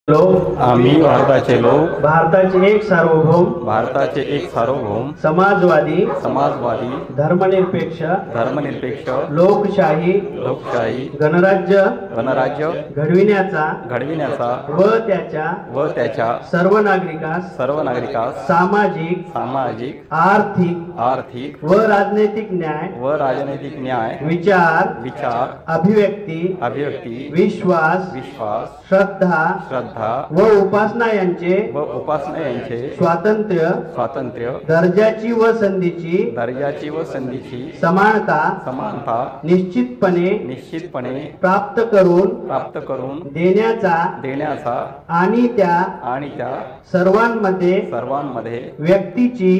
लोक आम्ही भारताचे लोक भारताचे एक सार्वभौम समाजवादी धर्मनिरपेक्ष लोकशाही गणराज्य घडविण्याचा व त्याच्या सर्व नागरिकास सामाजिक आर्थिक व राजनैतिक न्याय विचार अभिव्यक्ती विश्वास श्रद्धा व उपासना यांचे स्वातंत्र्य दर्जाची व संधीची समानता निश्चितपणे प्राप्त करून देण्याचा आणि त्या सर्वांमध्ये व्यक्तीची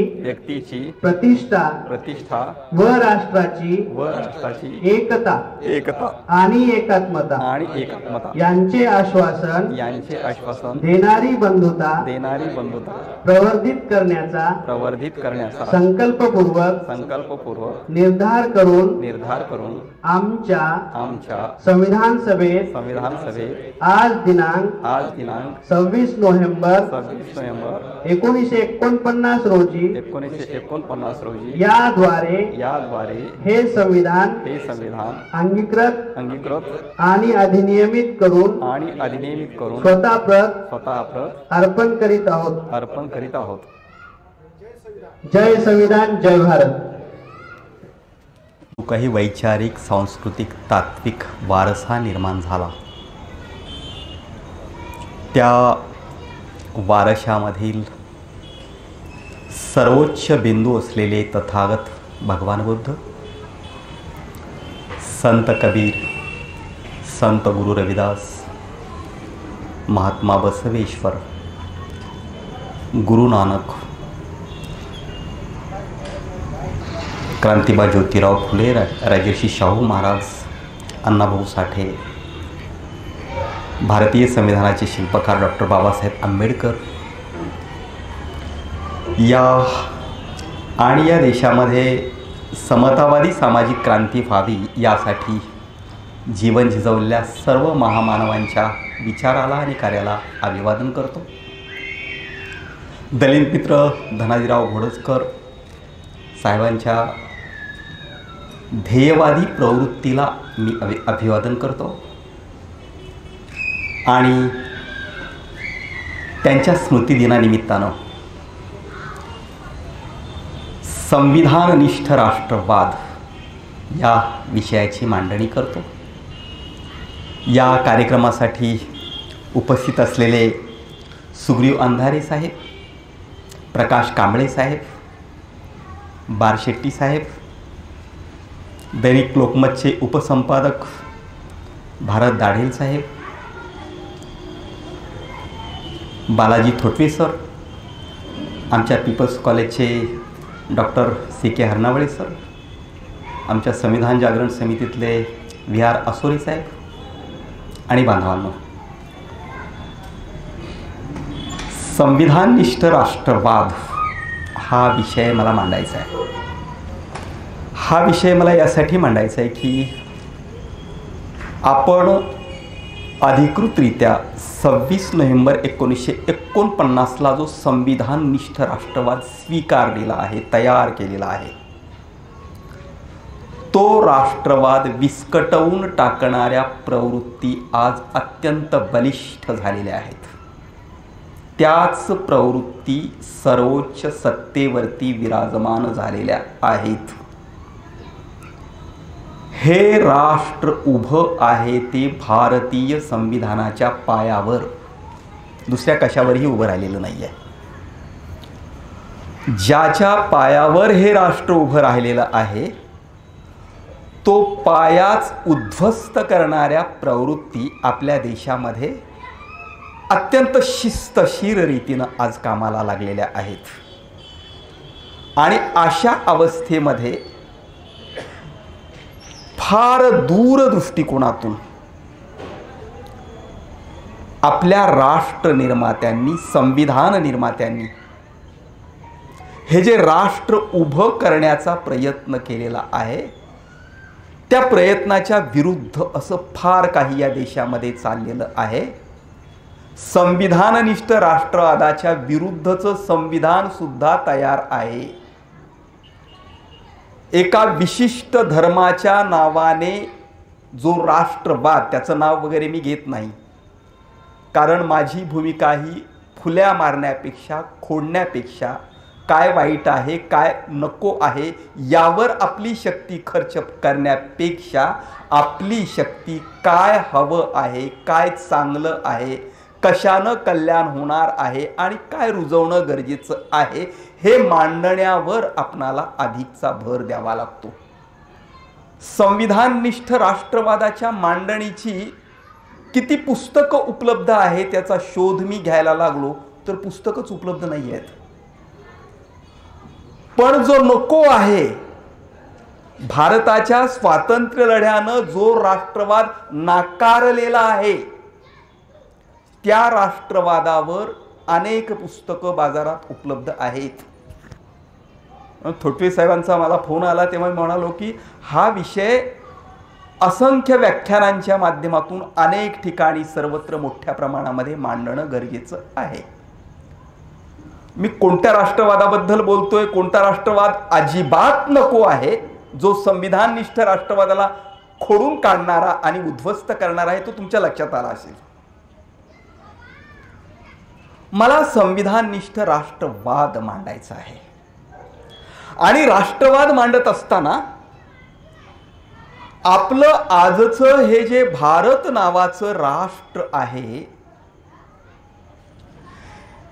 प्रतिष्ठा व राष्ट्राची एकता आणि एकात्मता यांचे आश्वासन देणारी बंधुता प्रवर्धित करण्याचा संकल्पपूर्वक निर्धार करून आमच्या संविधान सभेत आज दिनांक 26 नोव्हेंबर 1949 रोजी याद्वारे हे संविधान अंगीकृत आणि अधिनियमित करून स्वतःप्रत अर्पण करीत आहोत। जय संविधान, जय भारत। काही वैचारिक सांस्कृतिक तात्विक वारसा निर्माण झाला, त्या वारशामधील सर्वोच्च बिंदू असलेले तथागत भगवान बुद्ध, संत कबीर, संत गुरु रविदास, महात्मा बसवेश्वर, गुरु नानक, क्रांतिबा ज्योतिराव फुले, राजर्षी शाहू महाराज, अण्णाभाऊ साठे, भारतीय संविधानाचे शिल्पकार डॉक्टर बाबासाहेब आंबेडकर या देशामध्ये समतावादी सामाजिक क्रांती व्हावी यासाठी जीवन झिजवलेल्या सर्व महामानवांच्या विचाराला आणि कार्याला अभिवादन करतो। दलित मित्र धनाजीराव घोडजकर साहेबांच्या ध्येयवादी प्रवृत्तीला मी अभिवादन करतो आणि त्यांच्या स्मृतिदिनानिमित्तानं संविधाननिष्ठ राष्ट्रवाद या विषयाची मांडणी करतो। या कार्यक्रमासाठी उपस्थित असलेले सुग्रीव अंधारे साहेब, प्रकाश कांबळे साहेब, बारशेट्टी साहेब, दैनिक लोकमतचे उपसंपादक भारत दाढेल साहेब, बालाजी थोटवे सर, आमच्या पीपल्स कॉलेजचे डॉक्टर CK हरनावळे सर, आमच्या संविधान जागरण समितीतले VR असोरे साहेब आणि बांधवांनो, संविधाननिष्ठ राष्ट्रवाद हा विषय मला मांडायचा आहे। हा विषय मला यासाठी मांडायचा आहे की आपण अधिकृतरित्या 26 नोव्हेंबर 1949ला जो संविधाननिष्ठ राष्ट्रवाद स्वीकारलेला आहे, तयार केलेला आहे, तो राष्ट्रवाद विस्कटवून टाकणाऱ्या प्रवृत्ती आज अत्यंत बलिष्ठ झालेल्या आहेत। त्याच प्रवृत्ती सर्वोच्च सत्तेवरती विराजमान झालेल्या आहेत। हे राष्ट्र उभं आहे ते भारतीय संविधानाच्या पायावर, दुसऱ्या कशावरही उभं राहिलेलं नाही आहे। ज्याच्या पायावर हे राष्ट्र उभं राहिलेलं आहे तो पायाच उद्ध्वस्त करणाऱ्या प्रवृत्ती आपल्या देशामध्ये अत्यंत शिस्तशीर रीतीनं आज कामाला लागलेल्या आहेत। आणि अशा अवस्थेमध्ये फार दूरदृष्टिकोनातून आपल्या राष्ट्र निर्मात्यांनी, संविधान निर्मात्यांनी हे जे राष्ट्र उभं करण्याचा प्रयत्न केलेला आहे, त्या प्रयत्नाच्या विरुद्ध असं फार काही या देशामध्ये चाललेलं आहे, संविधाननिष्ठ राष्ट्रवादाच्या विरुद्धचं संविधान सुद्धा तयार आहे. एका विशिष्ट धर्माच्या नावाने जो राष्ट्रवाद, त्याचं नाव वगैरे मी घेत नाही, कारण माझी भूमिका ही फुल्या मारण्यापेक्षा, खोडण्यापेक्षा, काय वाईट आहे काय नको आहे यावर आपली शक्ती खर्च करण्यापेक्षा आपली शक्ती काय हवं आहे, काय चांगलं आहे, कशानं कल्याण होणार आहे आणि काय रुजवणं गरजेचं आहे हे मांडण्यावर आपणाला अधिकचा भर द्यावा लागतो. संविधाननिष्ठ राष्ट्रवादाच्या मांडणीची किती पुस्तकं उपलब्ध आहेत त्याचा शोध मी घ्यायला लागलो तर पुस्तकच उपलब्ध नाही आहेत. पण जो नको आहे, भारताच्या स्वातंत्र्य लढ्यानं जो राष्ट्रवाद नाकारलेला आहे, त्या राष्ट्रवादावर अनेक पुस्तकं बाजारात उपलब्ध आहेत. थोटवे साहेबांचा मला फोन आला तेव्हा मी म्हणालो की हा विषय असंख्य व्याख्यानांच्या माध्यमातून अनेक ठिकाणी सर्वत्र मोठ्या प्रमाणामध्ये मांडणं गरजेचं आहे. मी कोणत्या राष्ट्रवादाबद्दल बोलतोय, कोणता राष्ट्रवाद अजिबात नको आहे, जो संविधाननिष्ठ राष्ट्रवादाला खोडून काढणारा आणि उद्ध्वस्त करणारा आहे, तो तुमच्या लक्षात आला असेल. मला संविधाननिष्ठ राष्ट्रवाद मांडायचा आहे आणि राष्ट्रवाद मांडत असताना आपलं आजचं हे जे भारत नावाचं राष्ट्र आहे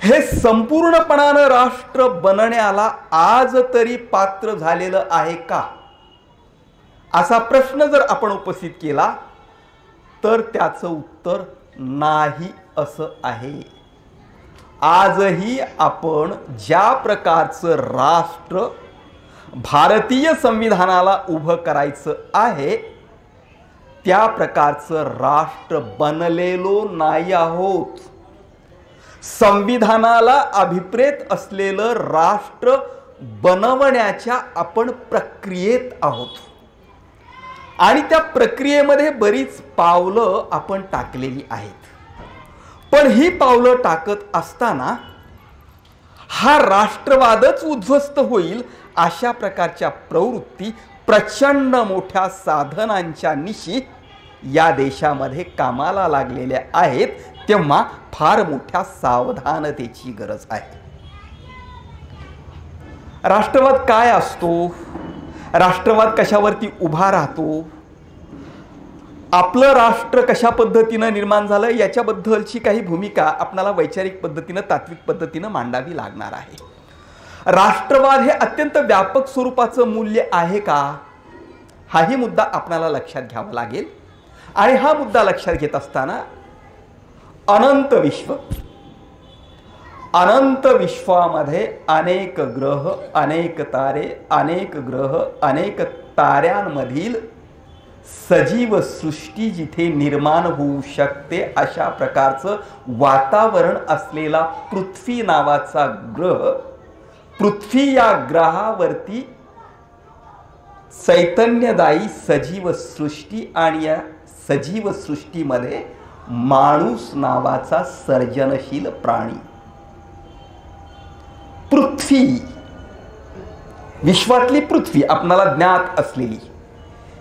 हे संपूर्णपणानं राष्ट्र बनण्याला आज तरी पात्र झालेलं आहे का, असा प्रश्न जर आपण उपस्थित केला तर त्याचं उत्तर नाही असं आहे. आजही आपण ज्या प्रकारचं राष्ट्र भारतीय संविधानाला उभं करायचं आहे त्या प्रकारचं राष्ट्र बनलेलो नाही आहोत. संविधानाला अभिप्रेत असलेलं राष्ट्र बनवण्याच्या आपण प्रक्रियेत आहोत आणि त्या प्रक्रियेमध्ये बरीच पावलं आपण टाकलेली आहेत. पण ही पावलं टाकत असताना हा राष्ट्रवादच उद्ध्वस्त होईल अशा प्रकारच्या प्रवृत्ती प्रचंड मोठ्या साधनांच्या निशी या देशामध्ये कामाला लागलेल्या आहेत. तेव्हा फार मोठ्या सावधानतेची गरज आहे. राष्ट्रवाद काय असतो, राष्ट्रवाद कशावरती उभा राहतो, आपलं राष्ट्र कशा पद्धतीनं निर्माण झालं याच्याबद्दलची काही भूमिका आपल्याला वैचारिक पद्धतीनं, तात्विक पद्धतीनं मांडावी लागणार आहे. राष्ट्रवाद हे अत्यंत व्यापक स्वरूपाचं मूल्य आहे का, हाही मुद्दा आपल्याला लक्षात घ्यावा लागेल. आणि हा मुद्दा लक्षात घेत असताना अनंत विश्व, अनंत विश्वामध्ये अनेक ग्रह, अनेक तारे, अनेक ग्रह, अनेक ताऱ्यांमधील सजीव सृष्टी जिथे निर्माण होऊ शकते अशा प्रकारचं वातावरण असलेला पृथ्वी नावाचा ग्रह, पृथ्वी या ग्रहावरती चैतन्यदायी सजीव सृष्टी आणि या सजीव सृष्टीमध्ये माणूस नावाचा सर्जनशील प्राणी. पृथ्वी, विश्वातली पृथ्वी आपणाला ज्ञात असलेली,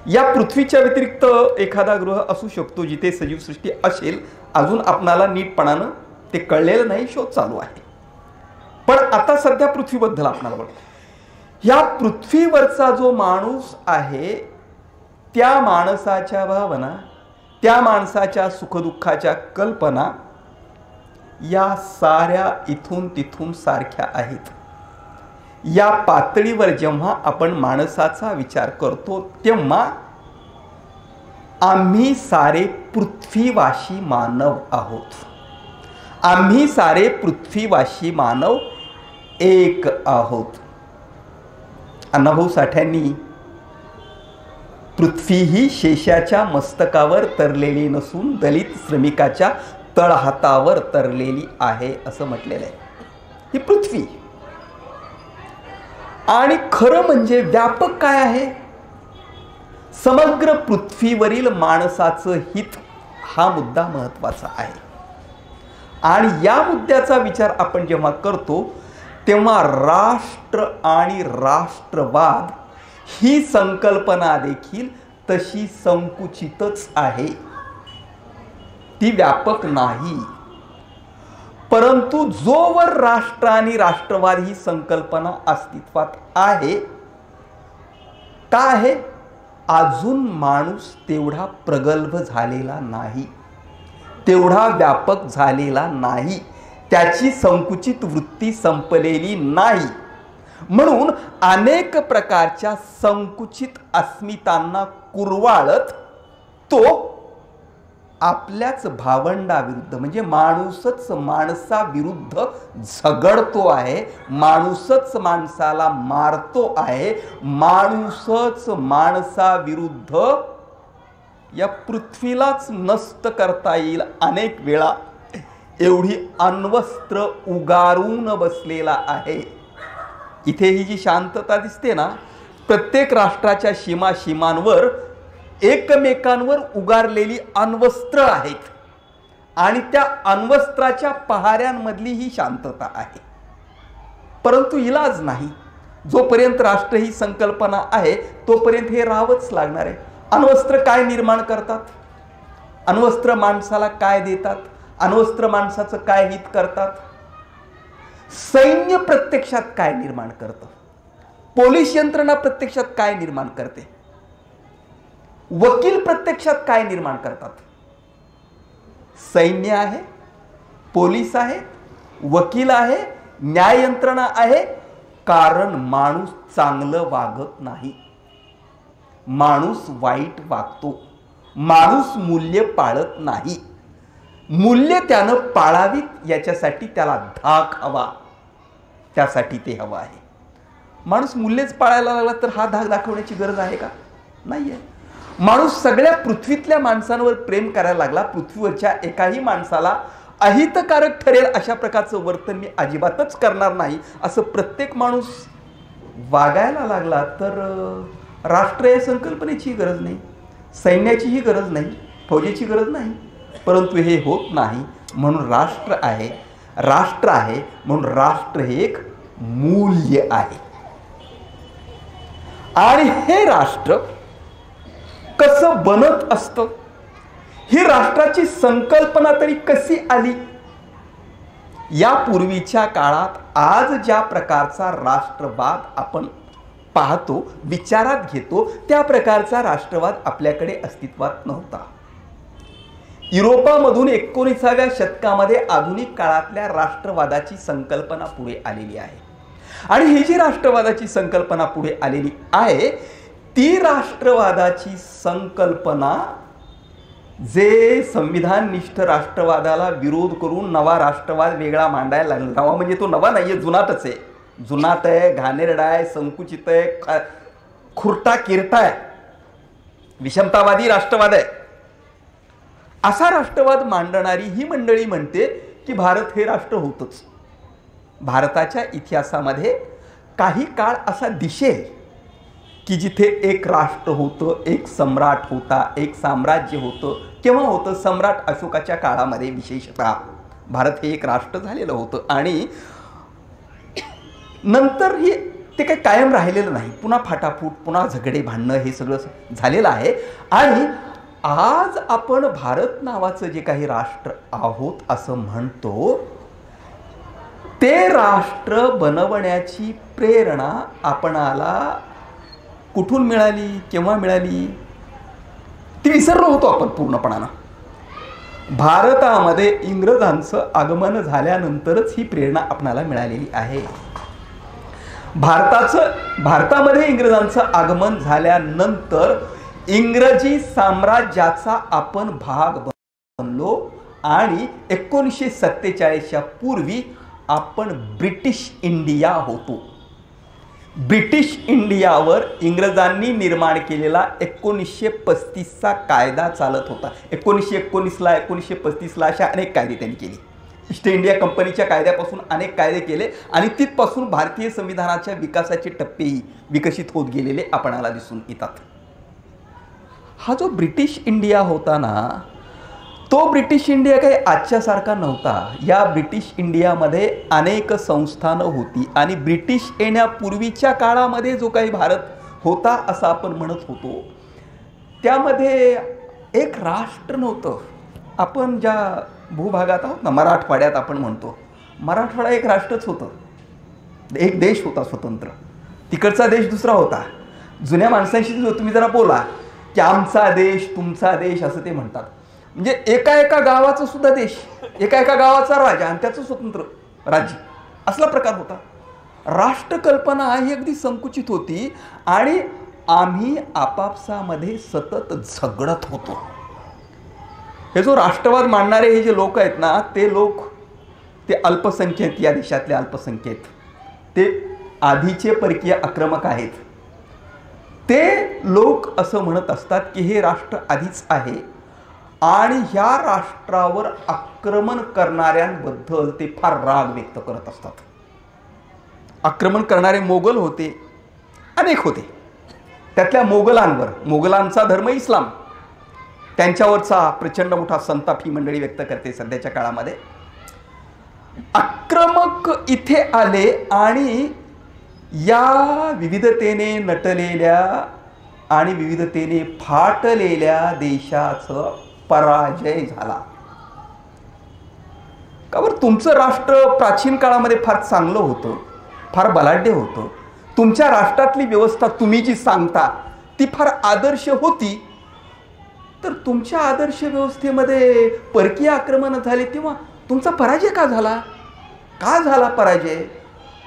या पृथ्वीच्या व्यतिरिक्त एखादा ग्रह असू शकतो जिथे सजीव सृष्टी असेल, अजून आपणाला नीटपणानं ते कळलेलं नाही, शोध चालू आहे. पण आता सध्या पृथ्वीबद्दल आपल्याला बोलतो. या पृथ्वीवरचा जो माणूस आहे त्या माणसाच्या भावना, त्या माणसाच्या सुखदुःखाच्या कल्पना या साऱ्या इथून तिथून सारख्या आहेत. या पातळीवर जेव्हा आपण माणसाचा विचार करतो तेव्हा आम्ही सारे पृथ्वीवासी मानव आहोत. आम्ही सारे पृथ्वीवासी मानव एक आहोत. अण्णाभाऊ साठ्यांनी पृथ्वी ही शेषाच्या मस्तकावर तरलेली नसून दलित श्रमिकाच्या तळहातावर तरलेली आहे असं म्हटलेलं आहे. ही पृथ्वी. आणि खरं म्हणजे व्यापक काय आहे, समग्र पृथ्वीवरील माणसाचं हित, हा मुद्दा महत्त्वाचा आहे. आणि या मुद्द्याचा विचार आपण जेव्हा करतो तेव्हा राष्ट्र आणि राष्ट्रवाद ही संकल्पना देखील तशी संकुचितच आहे, ती व्यापक नाही. परंतु जोवर राष्ट्र आणि राष्ट्रवाद ही संकल्पना अस्तित्वात आहे, का आहे? अजून माणूस तेवढा प्रगल्भ झालेला नाही, तेवढा व्यापक झालेला नाही, त्याची संकुचित वृत्ती संपलेली नाही. म्हणून अनेक प्रकारच्या संकुचित अस्मितांना कुरवाळत तो आपल्याच भावंडाविरुद्ध म्हणजे माणूसच माणसाविरुद्ध झगडतो आहे, माणूसच माणसाला मारतो आहे, माणूसच माणसाविरुद्ध या पृथ्वीलाच नष्ट करता येईल अनेक वेळा एवढी अण्वस्त्र उगारून बसलेला आहे. इथे ही जी शांतता दिसते ना, प्रत्येक राष्ट्राच्या सीमांवर एकमेकांवर उगारलेली अण्वस्त्र आहेत आणि त्या अण्वस्त्राच्या पहाऱ्यांमधली ही शांतता आहे. परंतु इलाज नाही, जोपर्यंत राष्ट्र ही संकल्पना आहे तोपर्यंत हे राहावंच लागणार आहे. अण्वस्त्र काय निर्माण करतात? अण्वस्त्र माणसाला काय देतात? अण्वस्त्र माणसाचं काय हित करतात? सैन्य प्रत्यक्षात काय निर्माण करतं? पोलीस यंत्रणा प्रत्यक्षात काय निर्माण करते? वकील प्रत्यक्षात काय निर्माण करतात? सैन्य आहे, पोलीस आहे, वकील आहे, न्याय यंत्रणा आहे. कारण माणूस चांगलं वागत नाही, माणूस वाईट वागतो, माणूस मूल्य पाळत नाही. मूल्य त्यानं पाळावीत याच्यासाठी त्याला धाक हवा, त्यासाठी ते हवं आहे. माणूस मूल्यच पाळायला लागला तर हा धाक दाखवण्याची गरज आहे का? नाहीये. माणूस सगळ्या पृथ्वीतल्या माणसांवर प्रेम करायला लागला, पृथ्वीवरच्या एकाही माणसाला अहितकारक ठरेल अशा प्रकारचं वर्तन मी अजिबातच करणार नाही असं प्रत्येक माणूस वागायला लागला तर राष्ट्र या संकल्पनेची गरज नाही, सैन्याचीही गरज नाही, फौजेची गरज नाही. परंतु हे होत नाही. म्हणून राष्ट्र आहे, राष्ट्र आहे म्हणून राष्ट्र हे एक मूल्य आहे. आणि हे राष्ट्र कसं बनत असतं, ही राष्ट्राची संकल्पना तरी कशी आली? यापूर्वीच्या काळात आज ज्या प्रकारचा राष्ट्रवाद आपण पाहतो, विचारात घेतो, त्या प्रकारचा राष्ट्रवाद आपल्याकडे अस्तित्वात नव्हता. युरोपामधून 19व्या शतकामध्ये आधुनिक काळातल्या राष्ट्रवादाची संकल्पना पुढे आलेली आहे. आणि ही जी राष्ट्रवादाची संकल्पना पुढे आलेली आहे ती राष्ट्रवादाची संकल्पना जे संविधाननिष्ठ राष्ट्रवादाला विरोध करून नवा राष्ट्रवाद वेगळा मांडायला लागला. नवा म्हणजे तो नवा नाहीये, जुनाटच आहे. जुनाट आहे, घाणेरडा आहे, संकुचित आहे, खुरटा किरटा आहे, विषमतावादी राष्ट्रवाद आहे. असा राष्ट्रवाद मांडणारी ही मंडळी म्हणते की भारत हे राष्ट्र होतच. भारताच्या इतिहासामध्ये काही काळ असा दिसेल की जिथे एक राष्ट्र होतं, एक सम्राट होता, एक साम्राज्य होतं. केव्हा होतं? सम्राट अशोकाच्या काळामध्ये विशेषतः भारत हे एक राष्ट्र झालेलं होतं. आणि नंतर ही ते काही कायम राहिलेलं नाही, पुन्हा फाटाफूट, पुन्हा झगडे भांडणं हे सगळं झालेलं आहे. आणि आज आपण भारत नावाचं जे काही राष्ट्र आहोत असं म्हणतो, ते राष्ट्र बनवण्याची प्रेरणा आपणाला कुठून मिळाली, केव्हा मिळाली ती विसरलो होतो आपण पूर्णपणानं. भारतामध्ये इंग्रजांचं आगमन झाल्यानंतरच ही प्रेरणा आपणाला मिळालेली आहे. भारतामध्ये इंग्रजांचं आगमन झाल्यानंतर इंग्रजी साम्राज्याचा आपण भाग बनलो आणि 1947च्या पूर्वी आपण ब्रिटिश इंडिया होतो. ब्रिटिश इंडियावर इंग्रजांनी निर्माण केलेला 1935चा कायदा चालत होता. 1919ला 1935ला अशा अनेक कायदे त्यांनी केले. ईस्ट इंडिया कंपनीच्या कायद्यापासून अनेक कायदे केले आणि तिथपासून भारतीय संविधानाच्या विकासाचे टप्पेही विकसित होत गेलेले आपणाला दिसून येतात. हा जो ब्रिटिश इंडिया होता ना, तो ब्रिटिश इंडिया काही आजच्यासारखा नव्हता. या ब्रिटिश इंडियामध्ये अनेक संस्थानं होती आणि ब्रिटिश येण्यापूर्वीच्या काळामध्ये जो काही भारत होता असं आपण म्हणत होतो, त्यामध्ये एक राष्ट्र नव्हतं. आपण ज्या भूभागात आहोत ना, मराठवाड्यात आपण म्हणतो, मराठवाडा एक राष्ट्रच होतं, एक देश होता स्वतंत्र. तिकडचा देश दुसरा होता. जुन्या माणसांशी तुम्ही जरा बोला की आमचा देश तुमचा देश असं ते म्हणतात. म्हणजे एका एका गावाचं सुद्धा देश, एका एका गावाचा राजा आणि त्याचं स्वतंत्र राज्य असला प्रकार होता. राष्ट्रकल्पना ही अगदी संकुचित होती आणि आम्ही आपापसामध्ये सतत झगडत होतो. हे जो राष्ट्रवाद मांडणारे हे जे लोक आहेत ना, ते लोक, ते अल्पसंख्येत, या देशातले अल्पसंख्येत, ते आधीचे परकीय आक्रमक आहेत. ते लोक असं म्हणत असतात की हे राष्ट्र आधीच आहे आणि ह्या राष्ट्रावर आक्रमण करणाऱ्यांबद्दल ते फार राग व्यक्त करत असतात. आक्रमण करणारे मोगल होते, अनेक होते. त्यातल्या मोगलांवर, मोगलांचा धर्म इस्लाम, त्यांच्यावरचा प्रचंड मोठा संताप ही मंडळी व्यक्त करते सध्याच्या काळामध्ये. आक्रमक इथे आले आणि या विविधतेने नटलेल्या आणि विविधतेने फाटलेल्या देशाचं पराजय झाला. का बरं? तुमचं राष्ट्र प्राचीन काळामध्ये फार चांगलं होतं, फार बलाढ्य होतं. तुमच्या राष्ट्रातली व्यवस्था तुम्ही जी सांगता ती फार आदर्श होती. तर तुमच्या आदर्श व्यवस्थेमध्ये परकीय आक्रमण झाले तेव्हा तुमचा पराजय का झाला? का झाला पराजय?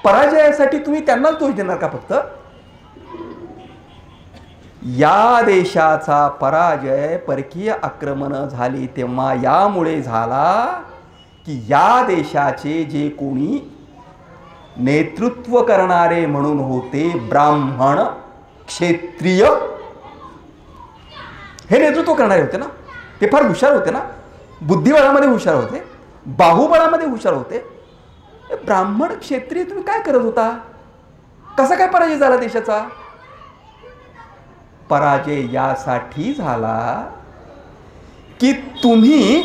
पराजयासाठी तुम्ही त्यांनाच दोष देणार का फक्त? या देशाचा पराजय परकीय आक्रमण झाली तेव्हा यामुळे झाला की या देशाचे जे कोणी नेतृत्व करणारे म्हणून होते ब्राह्मण क्षत्रिय, हे नेतृत्व करणारे होते ना, ते फार हुशार होते ना, बुद्धिबळामध्ये हुशार होते, बाहुबळामध्ये हुशार होते. ब्राह्मण क्षत्रिय तुम्ही काय करत होता? कसा काय पराजय झाला देशाचा? पराजय यासाठी झाला की तुम्ही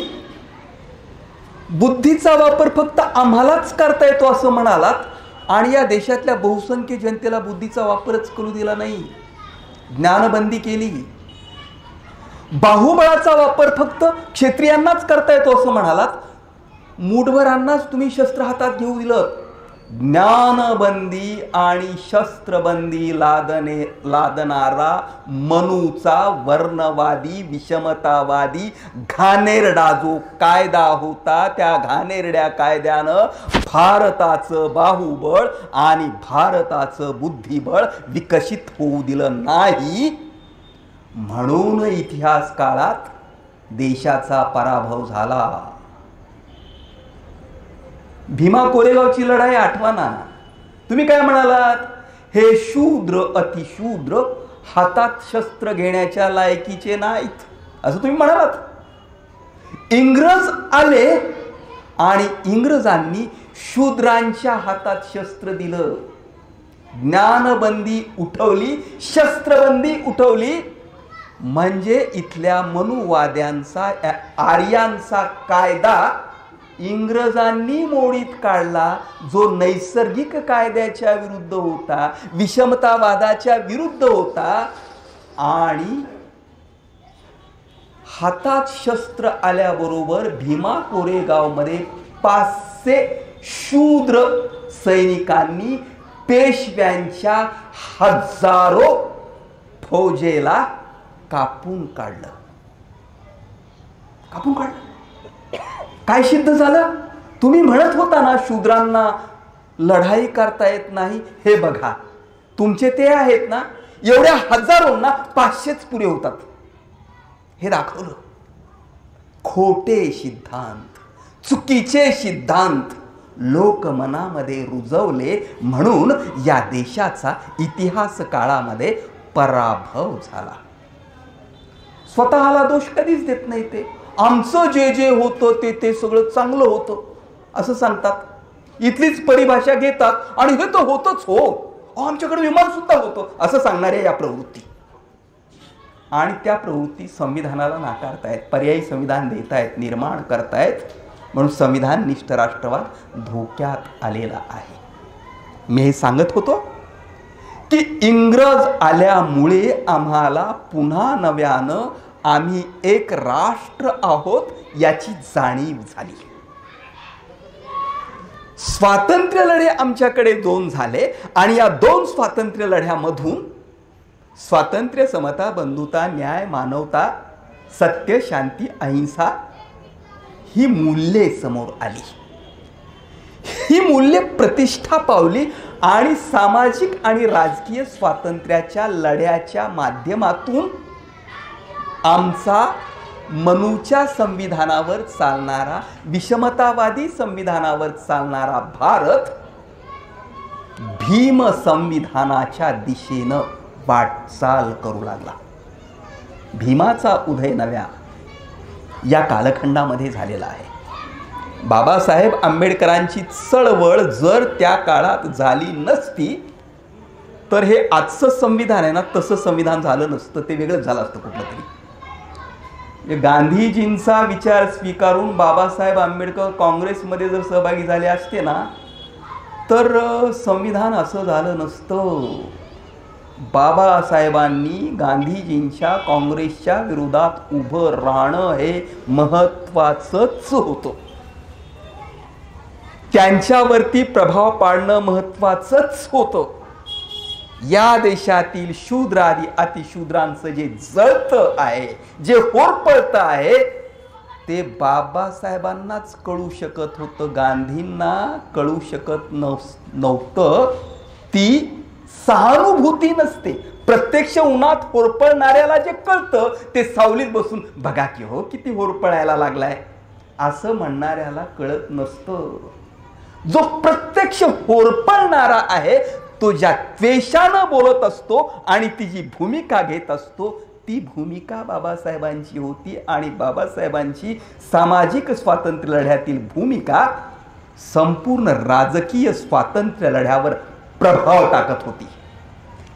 बुद्धीचा वापर फक्त आम्हालाच करता येतो असं म्हणालात आणि या देशातल्या बहुसंख्य जनतेला बुद्धीचा वापरच करू दिला नाही. ज्ञानबंदी केली. बाहुबळाचा वापर फक्त क्षत्रियांनाच करता येतो असं म्हणालात, मूढभरांनाच तुम्ही शस्त्र हातात घेऊ दिलं. ज्ञानबंदी आणि शस्त्रबंदी लादणारा मनूचा वर्णवादी विषमतावादी घाणेरडा जो कायदा होता, त्या घाणेरड्या कायद्यानं भारताचं बाहुबळ आणि भारताचं बुद्धिबळ विकसित होऊ दिलं नाही. म्हणून इतिहास काळात देशाचा पराभव झाला. भीमा कोरेगावची लढाई आठवा ना. तुम्ही काय म्हणालात? हे शूद्र अतिशूद्र हातात शस्त्र घेण्याच्या लायकीचे नाहीत असं तुम्ही म्हणालात. इंग्रज आले आणि इंग्रजांनी शूद्रांच्या हातात शस्त्र दिलं. ज्ञानबंदी उठवली, शस्त्रबंदी उठवली. म्हणजे इथल्या मनुवाद्यांचा, आर्यांचा कायदा इंग्रजांनी मोडीत काढला, जो नैसर्गिक कायद्याच्या विरुद्ध होता, विषमतावादाच्या विरुद्ध होता. आणि हातात शस्त्र आल्याबरोबर भीमा कोरेगावमध्ये 500 शूद्र सैनिकांनी पेशव्यांच्या हजारो फौजेला कापून काढलं. कापून काढलं. काय सिद्ध झालं? तुम्ही म्हणत होता ना शूद्रांना लढाई करता येत नाही, हे बघा तुमचे ते आहेत ना, एवढ्या हजारोंना 500च पुरे होतात, हे दाखवलं. खोटे सिद्धांत, चुकीचे सिद्धांत लोक मनामध्ये रुजवले म्हणून या देशाचा इतिहास काळामध्ये पराभव झाला. स्वतःला दोष कधीच देत नाही. ते आमचं जे जे होतं ते सगळं चांगलं होतं असं सांगतात. इथलीच परिभाषा घेतात आणि हे तर होतच हो, आमच्याकडे विमान सुद्धा होतं असं सांगणाऱ्या या प्रवृत्ती. आणि त्या प्रवृत्ती संविधानाला नाकारतायत, पर्यायी संविधान देतायत, निर्माण करतायत. म्हणून संविधाननिष्ठ राष्ट्रवाद धोक्यात आलेला आहे. मी हे सांगत होतो की इंग्रज आल्यामुळे आम्हाला पुन्हा नव्यानं आम्ही एक राष्ट्र आहोत याची जाणीव झाली. स्वातंत्र्य लढे आमच्याकडे 2 झाले आणि या 2 स्वातंत्र्य लढ्यामधून स्वातंत्र्य, समता, बंधुता, न्याय, मानवता, सत्य, शांती, अहिंसा ही मूल्ये समोर आली. ही मूल्ये प्रतिष्ठा पावली आणि सामाजिक आणि राजकीय स्वातंत्र्याच्या लढ्याच्या माध्यमातून आमचा मनूच्या संविधानावर चालणारा, विषमतावादी संविधानावर चालणारा भारत भीम संविधानाच्या दिशेनं वाटचाल करू लागला. भीमाचा उदय नव्या या कालखंडामध्ये झालेला आहे. बाबासाहेब आंबेडकरांची चळवळ जर त्या काळात झाली नसती तर हे आजचं संविधान आहे ना, तसं संविधान झालं नसतं, ते वेगळंच झालं असतं कुठलं तरी. गांधीजींचा विचार स्वीकारून बाबासाहेब आंबेडकर काँग्रेसमध्ये जर सहभागी झाले असते ना तर संविधान असं झालं नसतं. बाबासाहेबांनी गांधीजींच्या काँग्रेसच्या विरोधात उभं राहणं हे महत्त्वाचंच होतं. त्यांच्यावरती प्रभाव पाडणं महत्त्वाचंच होतं. या देशातील शूद्र आदी अतिशूद्रांचं जे जळतं आहे, जे होरपळतं आहे, ते बाबासाहेबांनाच कळू शकत होतं, गांधींना कळू शकत नव्हतं. ती सहानुभूती नसते. प्रत्यक्ष उन्हात होरपळणाऱ्याला जे कळतं ते सावलीत बसून बघा की हो किती होरपळायला लागलाय असं म्हणणाऱ्याला कळत नसतं. जो प्रत्यक्ष होरपळणारा आहे तो ज्या द्वेषानं बोलत असतो आणि ती जी भूमिका घेत असतो ती भूमिका बाबासाहेबांची होती. आणि बाबासाहेबांची सामाजिक स्वातंत्र्य लढ्यातील भूमिका संपूर्ण राजकीय स्वातंत्र्य लढ्यावर प्रभाव टाकत होती,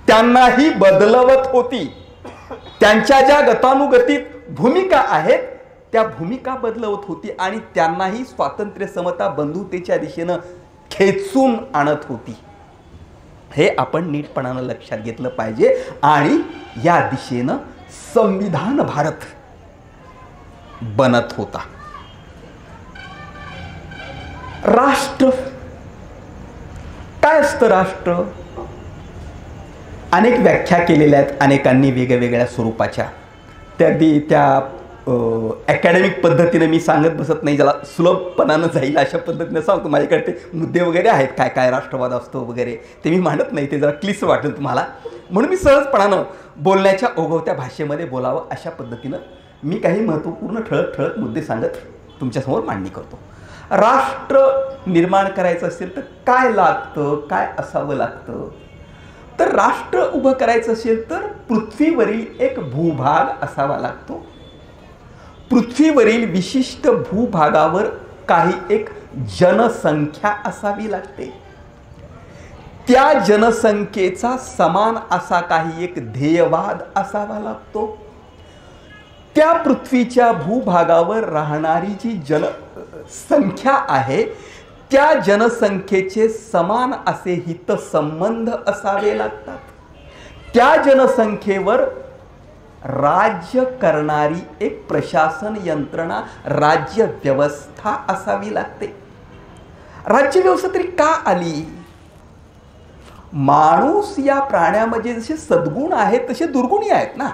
त्यांनाही बदलवत होती. त्यांच्या ज्या गतानुगतिक भूमिका आहेत त्या भूमिका बदलवत होती आणि त्यांनाही स्वातंत्र्य, समता, बंधुतेच्या दिशेनं खेचून आणत होती. हे आपण नीटपणानं लक्षात घेतलं पाहिजे. आणि या दिशेनं संविधान भारत बनत होता. राष्ट्र काय असतं? राष्ट्र अनेक व्याख्या केलेल्या आहेत अनेकांनी वेगवेगळ्या स्वरूपाच्या. त्या अकॅडमिक पद्धतीने मी सांगत बसत नाही, ज्याला सुलभपणानं जाईल अशा पद्धतीने सांगतो. माझ्याकडे ते मुद्दे वगैरे आहेत, काय काय राष्ट्रवाद असतो वगैरे, ते मी मांडत नाही, ते जरा क्लिष्ट वाटेल तुम्हाला. म्हणून मी सहजपणानं बोलण्याच्या ओघवत्या भाषेमध्ये बोलावं अशा पद्धतीनं मी काही महत्त्वपूर्ण ठळक ठळक मुद्दे सांगत तुमच्यासमोर मांडणी करतो. राष्ट्र निर्माण करायचं असेल तर काय लागतं, काय असावं लागतं? तर राष्ट्र उभं करायचं असेल तर पृथ्वीवरील एक भूभाग असावा लागतो. पृथ्वीवरील विशिष्ट भूभागावर काही एक जनसंख्या असावी लागते. त्या जनसंख्येचा समान असा काही एक ध्येयवाद असावा लागतो. त्या पृथ्वीच्या भूभागावर राहणारी जी जनसंख्या आहे त्या जनसंख्येचे समान असे हितसंबंध असावे लागतात. त्या जनसंख्येवर राज्य करणारी एक प्रशासन यंत्रणा, राज्य व्यवस्था असावी लागते. राज्य व्यवस्था तरी का आली? माणूस या प्राण्यामध्ये जसे सद्गुण आहेत तसे दुर्गुणी आहेत ना.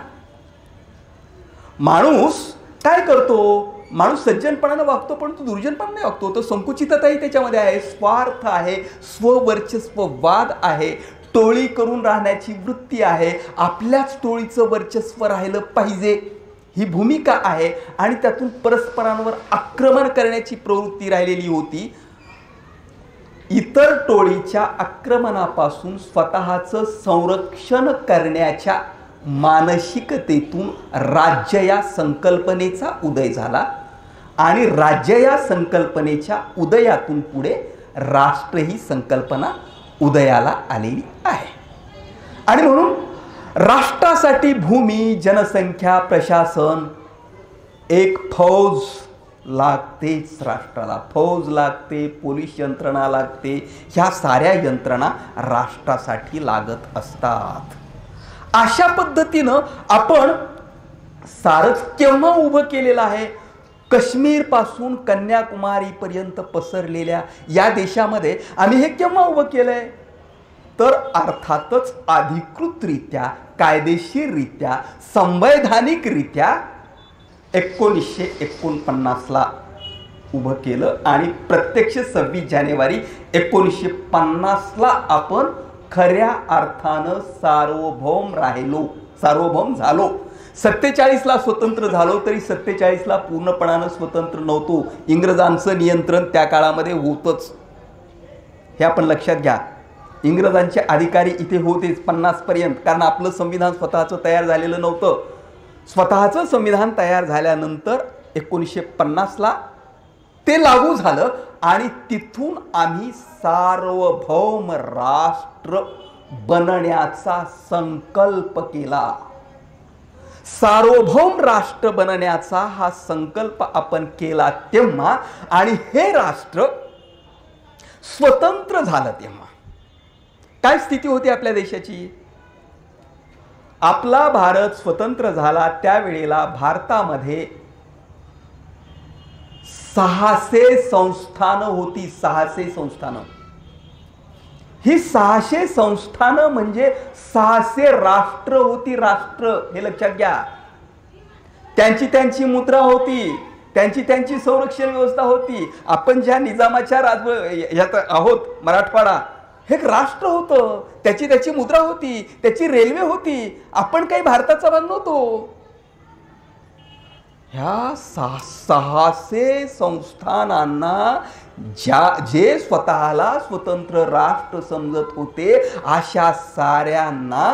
माणूस काय करतो? माणूस सज्जनपणानं वागतो पण तो दुर्जनपणाने नाही वागतो. तो संकुचितताही त्याच्यामध्ये आहे, स्वार्थ आहे, स्ववर्चस्ववाद आहे, टोळी करून राहण्याची वृत्ती आहे, आपल्याच टोळीचं वर्चस्व राहिलं पाहिजे ही भूमिका आहे. आणि त्यातून परस्परांवर आक्रमण करण्याची प्रवृत्ती राहिलेली होती. इतर टोळीच्या आक्रमणापासून स्वतःचं संरक्षण करण्याच्या मानसिकतेतून राज्य या संकल्पनेचा उदय झाला आणि राज्य या संकल्पनेच्या उदयातून पुढे राष्ट्र ही संकल्पना उदयाला आलेली आहे. आणि म्हणून राष्ट्रासाठी भूमी, जनसंख्या, प्रशासन, एक फौज लागतेच राष्ट्राला. फौज लागते, पोलीस यंत्रणा लागते, ह्या साऱ्या यंत्रणा राष्ट्रासाठी लागत असतात. अशा पद्धतीनं आपण सारच केव्हा उभं केलेलं आहे? काश्मीर पासून कन्याकुमारी पर्यंत पसरलेल्या या देशामध्ये आम्ही हे केव्हा उभं केलंय? तर अर्थातच अधिकृतरित्या, कायदेशीररित्या, संवैधानिकरित्या 1949ला उभं केलं आणि प्रत्यक्ष 26 जानेवारी 1950ला आपण खऱ्या अर्थानं सार्वभौम राहिलो, सार्वभौम झालो. 47ला स्वतंत्र झालो तरी 47ला पूर्णपणानं स्वतंत्र नव्हतो. इंग्रजांचं नियंत्रण त्या काळामध्ये होतच, हे आपण लक्षात घ्या. इंग्रजांचे अधिकारी इथे होतेच 50 पर्यंत, कारण आपलं संविधान स्वतःचं तयार झालेलं नव्हतं. स्वतःचं संविधान तयार झाल्यानंतर 1950ला ते लागू झालं आणि तिथून आम्ही सार्वभौम राष्ट्र बनण्याचा संकल्प केला. सार्वभौम राष्ट्र बनण्याचा हा संकल्प आपण केला तेव्हा आणि हे राष्ट्र स्वतंत्र झालं तेव्हा काय स्थिती होती आपल्या देशाची? आपला भारत स्वतंत्र झाला त्यावेळेला भारतामध्ये 600 संस्थानं होती. 600 संस्थानं. ही 600 संस्थानं म्हणजे 600 राष्ट्र होती. राष्ट्र, हे लक्षात घ्या. त्यांची त्यांची मुद्रा होती, त्यांची त्यांची संरक्षण व्यवस्था होती. आपण ज्या निजामाच्या यात आहोत मराठवाडा, हे एक राष्ट्र होतं, त्याची त्याची मुद्रा होती, त्याची रेल्वे होती. आपण काही भारताचा भाग नव्हतो. ह्या 600 संस्थानांना जे स्वतःला स्वतंत्र राष्ट्र समजत होते, अशा साऱ्यांना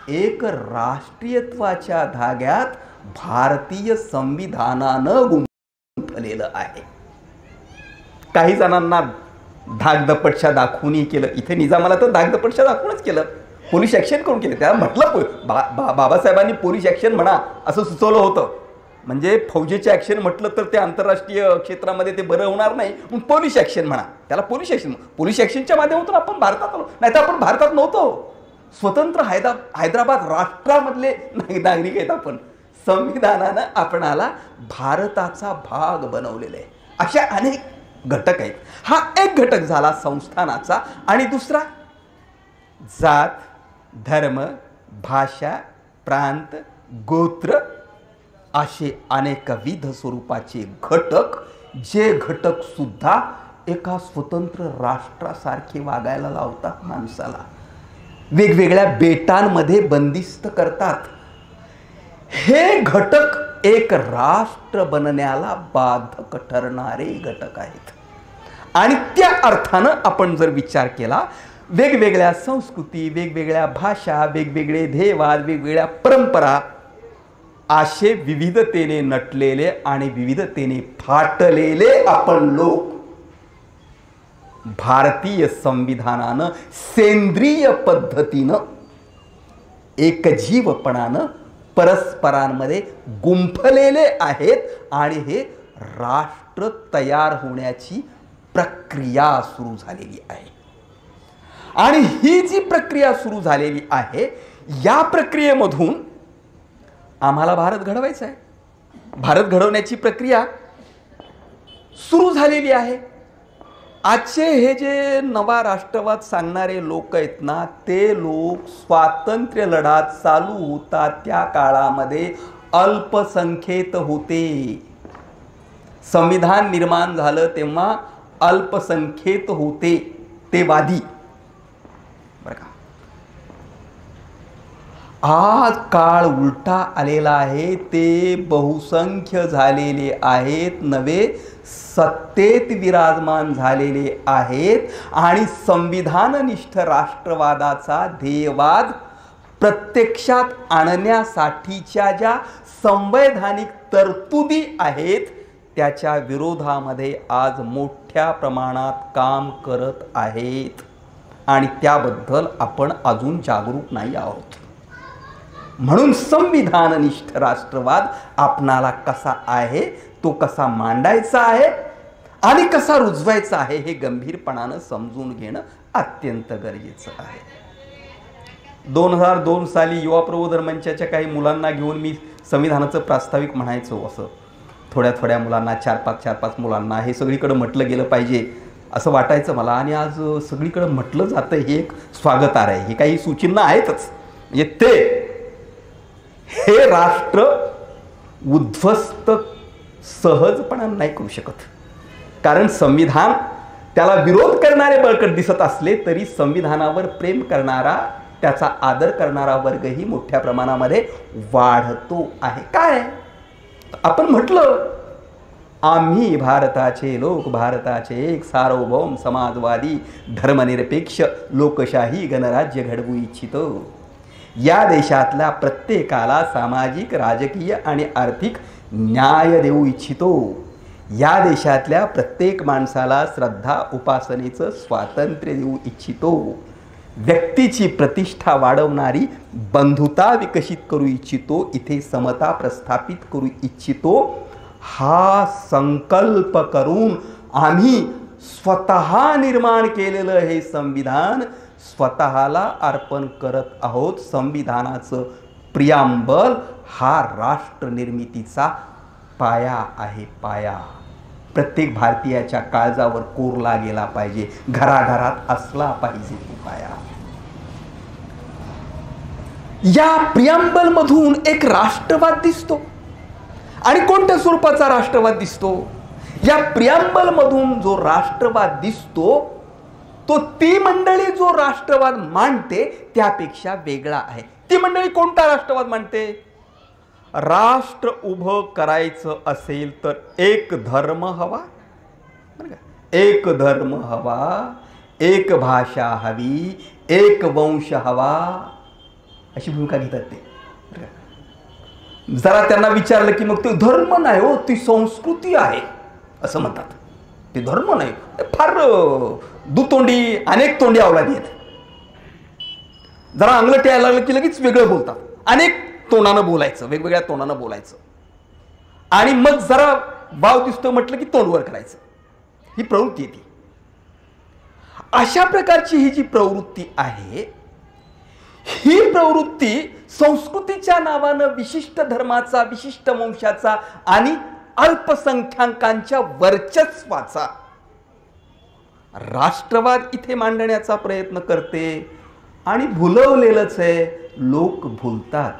एक राष्ट्रीयत्वाच्या धाग्यात भारतीय संविधानानं गुंफलेलं आहे. काही जणांना धाकदपटशा दाखवूनही केलं. इथे निजामाला तर धाकदपटशा दाखवूनच केलं, पोलीस ॲक्शन करून केलं. त्याला म्हटलं बाबासाहेबांनी पोलीस ॲक्शन म्हणा असं सुचवलं होतं. म्हणजे फौजेचे ॲक्शन म्हटलं तर ते आंतरराष्ट्रीय क्षेत्रामध्ये ते बरं होणार नाही, पण पोलीस ॲक्शन म्हणा, त्याला पोलीस ॲक्शन. पोलीस ॲक्शनच्या माध्यमातून आपण भारतात आलो, नाही तर आपण भारतात नव्हतो. स्वतंत्र हैदराबाद राष्ट्रामधले नागरिक आहेत आपण. संविधानानं आपणाला भारताचा भाग बनवलेला आहे. अशा अनेक घटक आहेत. हा एक घटक झाला संस्थानाचा. आणि दुसरा जात, धर्म, भाषा, प्रांत, गोत्र असे अनेकविध स्वरूपाचे घटक, जे घटक सुद्धा एका स्वतंत्र राष्ट्रासारखे वागायला लावतात माणसाला, वेगवेगळ्या बेटांमध्ये बंदिस्त करतात. हे घटक एक राष्ट्र बनण्याला बाधक ठरणारे घटक आहेत. आणि त्या अर्थानं आपण जर विचार केला, वेगवेगळ्या संस्कृती, वेगवेगळ्या भाषा, वेगवेगळे ध्येयवाद, वेगवेगळ्या परंपरा, असे विविधतेने नटलेले आणि विविधतेने फाटलेले आपण लोक भारतीय संविधानानं सेंद्रिय पद्धतीनं एकजीवपणानं परस्परांमध्ये गुंफलेले आहेत आणि हे राष्ट्र तयार होण्याची प्रक्रिया सुरू झालेली आहे. आणि ही जी प्रक्रिया सुरू झालेली आहे, या प्रक्रियेमधून आम्हाला भारत घडवायचा आहे. भारत घडवण्याची प्रक्रिया सुरू झालेली आहे. आजचे हे जे नवा राष्ट्रवाद सांगणारे लोक आहेत ना, ते लोक स्वातंत्र्य लढा चालू होता त्या काळामध्ये अल्पसंख्येत होते. संविधान निर्माण झालं तेव्हा अल्पसंख्येत होते ते वादी, बरं का. आज काळ उलटा आलेला आहे. ते बहुसंख्य झालेले आहेत, नवे सत्तेत विराजमान झालेले आहेत आणि संविधाननिष्ठ राष्ट्रवादाचा ध्येयवाद प्रत्यक्षात आणण्यासाठीच्या ज्या संवैधानिक तरतुदी आहेत त्याच्या विरोधामध्ये आज मोठ्या प्रमाणात काम करत आहेत. आणि त्याबद्दल आपण अजून जागरूक नाही आहोत. म्हणून संविधाननिष्ठ राष्ट्रवाद आपणाला कसा आहे, तो कसा मांडायचा आहे आणि कसा रुजवायचा आहे हे गंभीरपणानं समजून घेणं अत्यंत गरजेचं आहे. 2002 साली युवा प्रबोधन मंचाच्या काही मुलांना घेऊन मी संविधानाचं प्रास्ताविक म्हणायचो. असं थोड्या थोड्या मुलांना, 4-5 मुलांना हे सगळीकडे म्हटलं गेलं पाहिजे असं वाटायचं मला. आणि आज सगळीकडे म्हटलं जातं हे एक स्वागतार्ह आहे. हे काही सूचिन्ह आहेतच. म्हणजे ते हे राष्ट्र उद्ध्वस्त सहजपणाने नाही करू शकत. कारण संविधान, त्याला विरोध करणारे बळकट दिसत असले तरी संविधानावर प्रेम करणारा, त्याचा आदर करणारा वर्गही मोठ्या प्रमाणामध्ये वाढतो आहे. काय आपण म्हटलं, आम्ही भारताचे लोक, भारताचे एक सार्वभौम समाजवादी धर्मनिरपेक्ष लोकशाही गणराज्य घडवू इच्छितो. या देशातल्या प्रत्येकाला सामाजिक, राजकीय आणि आर्थिक न्याय देऊ इच्छितो. या देशातल्या प्रत्येक माणसाला श्रद्धा उपासनेचं स्वातंत्र्य देऊ इच्छितो. व्यक्तीची प्रतिष्ठा वाढवणारी बंधुता विकसित करू इच्छितो. इथे समता प्रस्थापित करू इच्छितो. हा संकल्प करून आम्ही स्वतः निर्माण केलेलं हे संविधान स्वतःला अर्पण करत आहोत. संविधानाचं प्रियांबल हा राष्ट्र निर्मितीचा पाया आहे. पाया प्रत्येक भारतीयाच्या काळजावर कोरला गेला पाहिजे, घराघरात असला पाहिजे तो पाया. या प्रियांबल मधून एक राष्ट्रवाद दिसतो. आणि कोणत्या स्वरूपाचा राष्ट्रवाद दिसतो? या प्रियांबल मधून जो राष्ट्रवाद दिसतो तो ती मंडळी जो राष्ट्रवाद मांडते त्यापेक्षा वेगळा आहे. ती मंडळी कोणता राष्ट्रवाद मांडते? राष्ट्र उभं करायचं असेल तर एक धर्म हवा, एक धर्म हवा, एक भाषा हवी, एक वंश हवा, अशी भूमिका घेतात ते. जरा त्यांना विचारलं की मग ते धर्म नाही हो, ती संस्कृती आहे असं म्हणतात. ते धर्म नाही, फार दुतोंडी, अनेक तोंडी अवलादी आहेत. जरा अंगलट यायला लागलं की लगेच वेगळं बोलतात. अनेक तोंडानं बोलायचं, वेगवेगळ्या तोंडानं बोलायचं. आणि मग जरा वाव दिसतो म्हटलं की तोंडवर करायचं. ही प्रवृत्ती आहे ती. अशा प्रकारची ही जी प्रवृत्ती आहे, ही प्रवृत्ती संस्कृतीच्या नावानं विशिष्ट धर्माचा, विशिष्ट वंशाचा आणि अल्पसंख्याकांच्या वर्चस्वाचा राष्ट्रवाद इथे मांडण्याचा प्रयत्न करते. आणि भुलवलेलंच आहे, लोक भुलतात.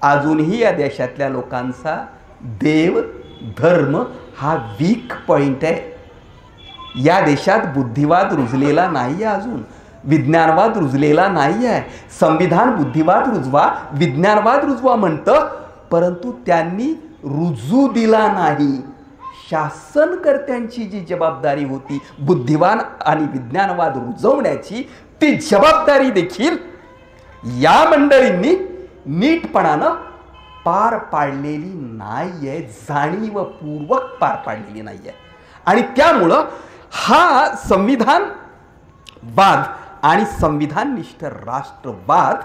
अजूनही या देशातल्या लोकांचा देव धर्म हा वीक पॉइंट आहे. या देशात बुद्धिवाद रुजलेला नाही आहे, अजून विज्ञानवाद रुजलेला नाही आहे. संविधान बुद्धिवाद रुजवा, विज्ञानवाद रुजवा म्हणतं, परंतु त्यांनी रुजू दिला नाही. शासनकर्त्यांची जी जबाबदारी होती बुद्धिवान आणि विज्ञानवाद रुजवण्याची, ती जबाबदारी देखील या मंडळींनी नीटपणानं पार पाडलेली नाही आहे, जाणीवपूर्वक पार पाडलेली नाही आहे. आणि त्यामुळं हा संविधानवाद आणि संविधाननिष्ठ राष्ट्रवाद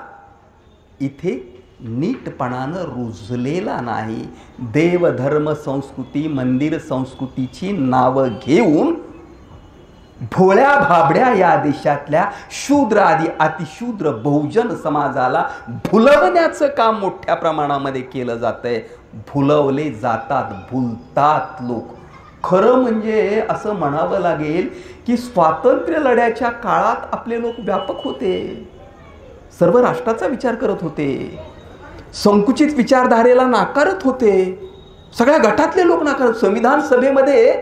इथे नीटपणानं रुजलेला नाही. देव धर्म संस्कृती, मंदिर संस्कृतीची नावं घेऊन भोळ्या भाबड्या या देशातल्या शूद्र आदी अतिशूद्र बहुजन समाजाला भुलवण्याचं काम मोठ्या प्रमाणामध्ये केलं जातंय. भुलवले जातात, भुलतात लोक. खरं म्हणजे असं म्हणावं लागेल की स्वातंत्र्य लढ्याच्या काळात आपले लोक व्यापक होते, सर्व राष्ट्राचा विचार करत होते, संकुचित विचारधारेला नाकारत होते. सगळ्या गटातले लोक नाकारत. संविधान सभेमध्ये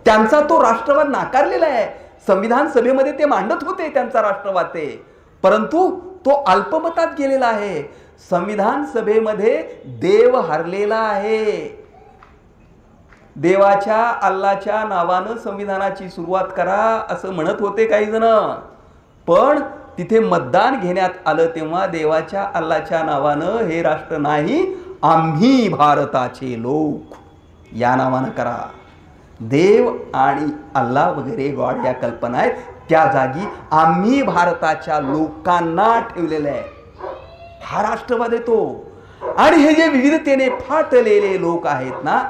त्यांचा तो राष्ट्रवाद नाकारलेला आहे. संविधान सभेमध्ये ते मांडत होते त्यांचा राष्ट्रवाद ते, परंतु तो अल्पमतात गेलेला आहे. संविधान सभेमध्ये देव हरलेला आहे. देवाच्या, अल्लाच्या नावानं संविधानाची सुरुवात करा असं म्हणत होते काही जण, पण तिथे मतदान घेण्यात आलं तेव्हा देवाच्या, अल्लाच्या नावानं हे राष्ट्र नाही, आम्ही भारताचे लोक या नावानं करा. देव आणि अल्लाह वगैरे गॉड या कल्पना आहेत, त्या जागी आम्ही भारताच्या लोकांना ठेवलेलं आहे. हा राष्ट्रवाद आहे तो. आणि हे जे विविधतेने फाटलेले लोक आहेत ना,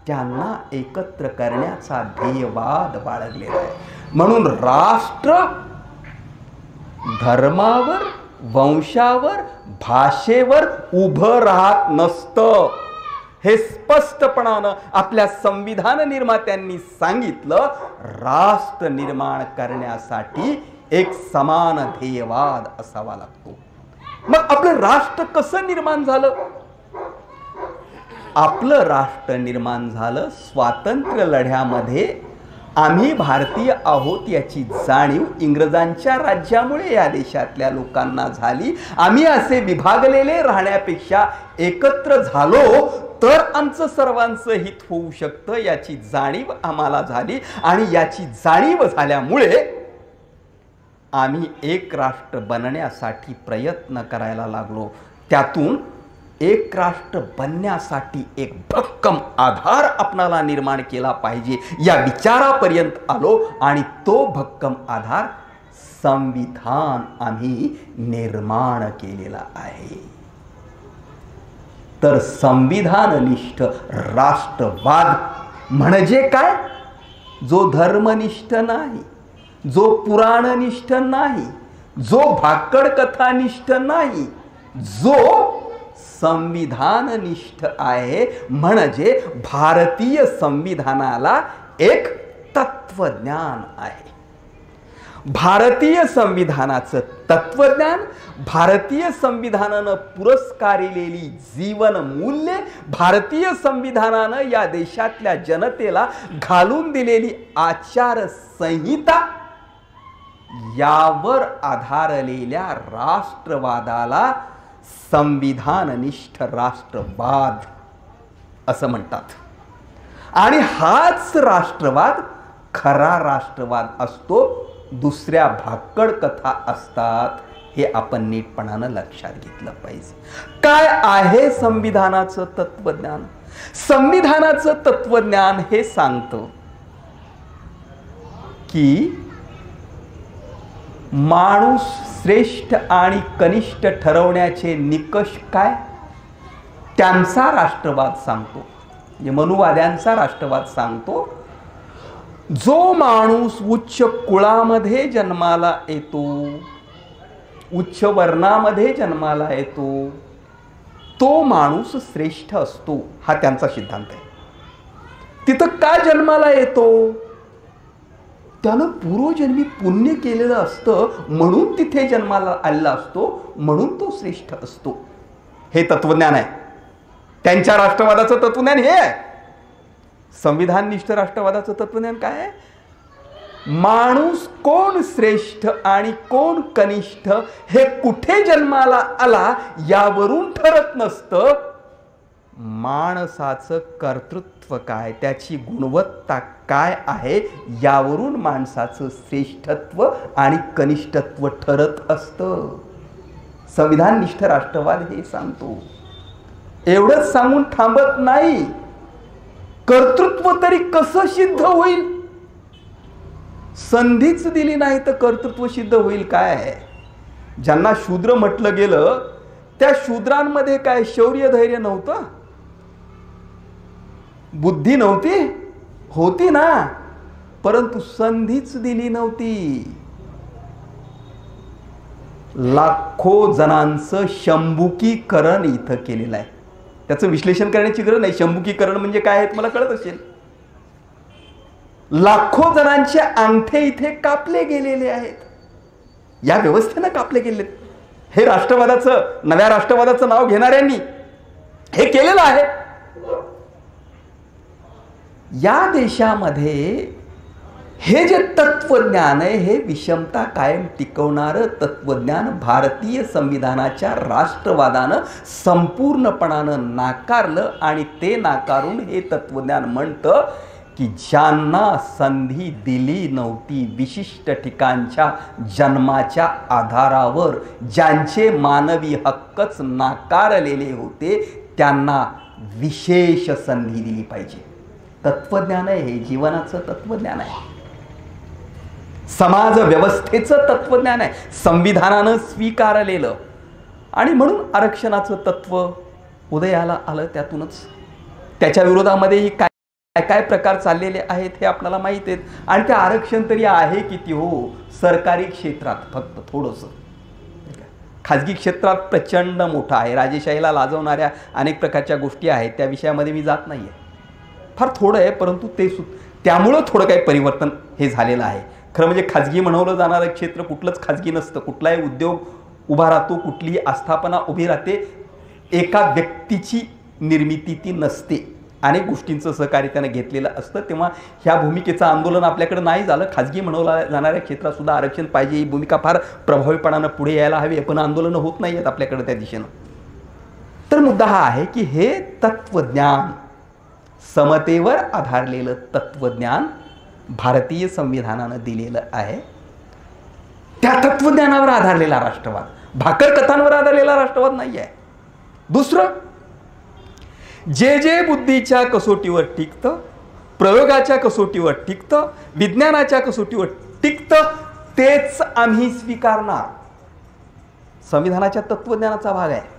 त्यांना एकत्र करण्याचा ध्येयवाद बाळगलेला आहे. म्हणून राष्ट्र धर्मावर, वंशावर, भाषेवर उभं राहत नसतं. हे स्पष्टपणानं आपल्या संविधान निर्मात्यांनी सांगितलं. राष्ट्र निर्माण करण्यासाठी एक समान ध्येयवाद असावा लागतो. मग आपलं राष्ट्र कसं निर्माण झालं? आपलं राष्ट्र निर्माण झालं स्वातंत्र्य लढ्यामध्ये. आम्ही भारतीय आहोत याची जाणीव इंग्रजांच्या राज्यामुळे या देशातल्या लोकांना झाली. आम्ही असे विभागलेले राहण्यापेक्षा एकत्र झालो तर आमचं सर्वांचं हित होऊ शकतं याची जाणीव आम्हाला झाली. आणि याची जाणीव झाल्यामुळे आम्ही एक राष्ट्र बनण्यासाठी प्रयत्न करायला लागलो. त्यातून एक राष्ट्र बनण्यासाठी एक भक्कम आधार आपणाला निर्माण केला पाहिजे या विचारापर्यंत आलो. आणि तो भक्कम आधार संविधान आम्ही निर्माण केलेला आहे. तर संविधाननिष्ठ राष्ट्रवाद म्हणजे काय? जो धर्मनिष्ठ नाही, जो पुराणनिष्ठ नाही, जो भाकड कथानिष्ठ नाही, जो संविधाननिष्ठ आहे. म्हणजे भारतीय संविधानाला एक तत्वज्ञान आहे. भारतीय संविधानाचं तत्वज्ञान, भारतीय संविधानानं पुरस्कारिलेली जीवन मूल्ये, भारतीय संविधानानं या देशातल्या जनतेला घालून दिलेली आचार संहिता, यावर आधारलेल्या राष्ट्रवादाला संविधाननिष्ठ राष्ट्रवाद असं म्हणतात. आणि हाच राष्ट्रवाद खरा राष्ट्रवाद असतो. दुसऱ्या भाकड कथा असतात हे आपण नीटपणानं लक्षात घेतलं पाहिजे. काय आहे संविधानाचं तत्वज्ञान? संविधानाचं तत्वज्ञान हे सांगतं की माणूस श्रेष्ठ आणि कनिष्ठ ठरवण्याचे निकष काय, त्यांचा राष्ट्रवाद सांगतो. मनुवाद्यांचा राष्ट्रवाद सांगतो. जो माणूस उच्च कुळामध्ये जन्माला येतो, उच्च वर्णामध्ये जन्माला येतो, तो माणूस श्रेष्ठ असतो. हा त्यांचा सिद्धांत आहे. तिथं का जन्माला येतो? त्यानं पूर्वजन्मी पुण्य केलेलं असतं म्हणून तिथे जन्माला आलेला असतो, म्हणून तो श्रेष्ठ असतो. हे तत्वज्ञान आहे. त्यांच्या राष्ट्रवादाचं तत्वज्ञान हे आहे. संविधाननिष्ठ राष्ट्रवादाचं तत्वज्ञान काय आहे? माणूस कोण श्रेष्ठ आणि कोण कनिष्ठ हे कुठे जन्माला आला यावरून ठरत नसतं. माणसाचं कर्तृत्व काय, त्याची गुणवत्ता काय आहे यावरून माणसाचं श्रेष्ठत्व आणि कनिष्ठत्व ठरत असतं. संविधाननिष्ठ राष्ट्रवाद हे सांगतो. एवढंच सांगून थांबत नाही. कर्तृत्व तरी कसं सिद्ध होईल? संधीच दिली नाही तर कर्तृत्व सिद्ध होईल काय? ज्यांना शूद्र म्हटलं गेलं त्या शूद्रांमध्ये काय शौर्य धैर्य नव्हतं? बुद्धी नव्हती? होती ना, परंतु संधीच दिली नव्हती. लाखो जणांचं शंभुकीकरण इथं केलेलं आहे. त्याचं विश्लेषण करण्याची गरज नाही. शंभुकीकरण म्हणजे काय आहे तुम्हाला कळत असेल. लाखो जणांचे अंगठे इथे कापले गेलेले आहेत. या व्यवस्थेनं कापले गेलेत. हे राष्ट्रवादाचं, नव्या राष्ट्रवादाचं नाव घेणाऱ्यांनी हे केलेलं आहे. या देशामध्ये हे जे तत्वज्ञान आहे हे विषमता कायम टिकवणारं तत्वज्ञान भारतीय संविधानाच्या राष्ट्रवादानं संपूर्णपणानं नाकारलं. आणि ते नाकारून हे तत्वज्ञान म्हणतं की ज्यांना संधी दिली नव्हती, विशिष्ट ठिकाणच्या जन्माच्या आधारावर ज्यांचे मानवी हक्कच नाकारलेले होते, त्यांना विशेष संधी दिली पाहिजे. तत्वज्ञान आहे हे, जीवनाचं तत्वज्ञान आहे, समाज व्यवस्थेचं तत्वज्ञान आहे. संविधानानं स्वीकारलेलं आणि म्हणून आरक्षणाचं तत्व उदयाला आलं. त्यातूनच त्याच्या विरोधामध्येही काय काय प्रकार चाललेले आहेत हे आपल्याला माहीत आहेत. आणि ते आरक्षण तरी आहे किती हो, सरकारी क्षेत्रात फक्त थोडंसं, खाजगी क्षेत्रात प्रचंड मोठं आहे. राजेशाहीला लाजवणाऱ्या अनेक प्रकारच्या गोष्टी आहेत, त्या विषयामध्ये मी जात नाही आहे. फार थोडं आहे, परंतु त्यामुळं थोडं काही परिवर्तन हे झालेलं आहे. खरं म्हणजे खाजगी म्हणवलं जाणारं क्षेत्र कुठलंच खाजगी नसतं. कुठलाही उद्योग उभा राहतो, कुठलीही आस्थापना उभी राहते, एका व्यक्तीची निर्मिती ती नसते. अनेक गोष्टींचं सहकार्य त्यानं घेतलेलं असतं. तेव्हा ह्या भूमिकेचं आंदोलन आपल्याकडे नाही झालं. खाजगी म्हणवल्या जाणाऱ्या क्षेत्रात सुद्धा आरक्षण पाहिजे ही भूमिका फार प्रभावीपणानं पुढे यायला हवी, पण आंदोलनं होत नाही आहेत आपल्याकडे त्या दिशेनं. तर मुद्दा हा आहे की हे तत्वज्ञान, समतेवर आधारलेलं तत्वज्ञान भारतीय संविधानानं दिलेलं आहे. त्या तत्वज्ञानावर आधारलेला राष्ट्रवाद, भाकर कथांवर आधारलेला राष्ट्रवाद नाही आहे. दुसरं, जे बुद्धीच्या कसोटीवर टिकतं, प्रयोगाच्या कसोटीवर टिकतं, विज्ञानाच्या कसोटीवर टिकतं, तेच आम्ही स्वीकारणार, संविधानाच्या तत्वज्ञानाचा भाग आहे.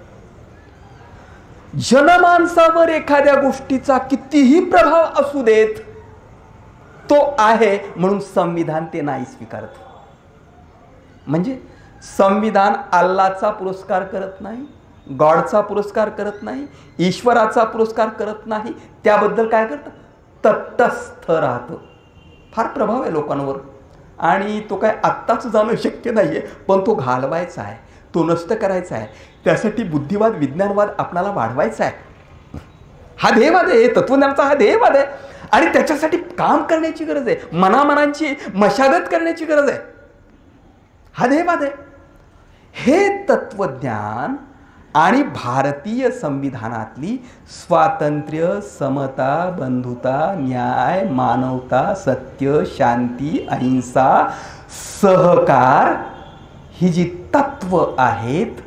जनमानसावर एखाद्या गोष्टीचा कितीही प्रभाव असू देत, तो आहे म्हणून संविधान ते नाही स्वीकारत. म्हणजे संविधान अल्लाचा पुरस्कार करत नाही, गॉडचा पुरस्कार करत नाही, ईश्वराचा पुरस्कार करत नाही. त्याबद्दल काय करतं, तटस्थ राहतं. फार प्रभाव आहे लोकांवर आणि तो काय आत्ताच जाणं शक्य नाही आहे, पण तो घालवायचा आहे, तो नष्ट करायचा आहे. त्यासाठी बुद्धिवाद, विज्ञानवाद आपल्याला वाढवायचा आहे. हा ध्येयवाद आहे, तत्वज्ञानाचा हा ध्येयवाद आहे आणि त्याच्यासाठी काम करण्याची गरज आहे, मनामनांची मशागत करण्याची गरज आहे. हा ध्येयवाद आहे. हे तत्वज्ञान आणि भारतीय संविधानातली स्वातंत्र्य, समता, बंधुता, न्याय, मानवता, सत्य, शांती, अहिंसा, सहकार ही जी तत्व आहेत,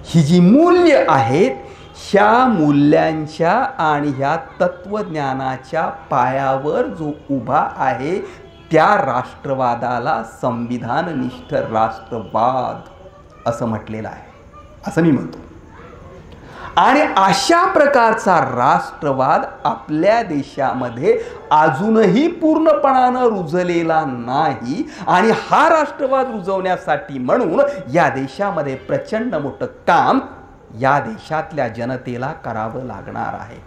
ही जी मूल्य आहेत, ह्या मूल्यांच्या आणि ह्या तत्वज्ञानाच्या पायावर जो उभा आहे त्या राष्ट्रवादाला संविधाननिष्ठ राष्ट्रवाद असं म्हटलेलं आहे, असं मी म्हणतो. आणि अशा प्रकारचा राष्ट्रवाद आपल्या देशामध्ये अजूनही पूर्णपणानं रुजलेला नाही. आणि हा राष्ट्रवाद रुजवण्यासाठी म्हणून या देशामध्ये प्रचंड मोठं काम या देशातल्या जनतेला करावं लागणार आहे.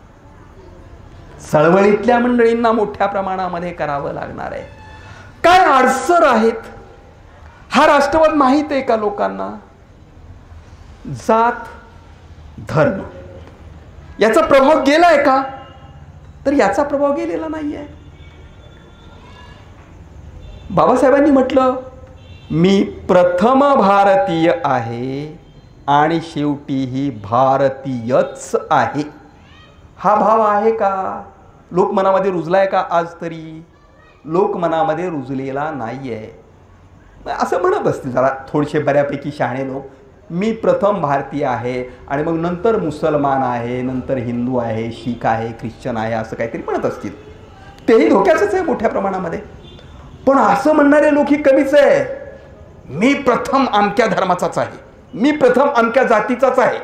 चळवळीतल्या मंडळींना मोठ्या प्रमाणामध्ये करावं लागणार आहे. काय अडसर आहेत, हा राष्ट्रवाद माहीत आहे का लोकांना? जात, धर्म याचा प्रभाव गेलाय का? तर याचा प्रभाव गेलेला नाहीये. बाबासाहेबांनी म्हटलं, मी प्रथम भारतीय आहे आणि शेवटी ही भारतीयच आहे. हा भाव आहे का? लोकमनामध्ये रुजलाय का? आज तरी लोकमनामध्ये रुजलेला नाहीये. असं म्हणत असतील जरा थोडेसे बऱ्यापैकी शहाणे लोक, मी प्रथम भारतीय आहे आणि मग नंतर मुसलमान आहे, नंतर हिंदू आहे, शीख आहे, ख्रिश्चन आहे, असं काहीतरी म्हणत असतील. तेही धोक्याचंच आहे मोठ्या प्रमाणामध्ये. पण असं म्हणणारे लोक ही कमीच आहे. मी प्रथम अमक्या धर्माचाच आहे, मी प्रथम अमक्या जातीचाच आहे,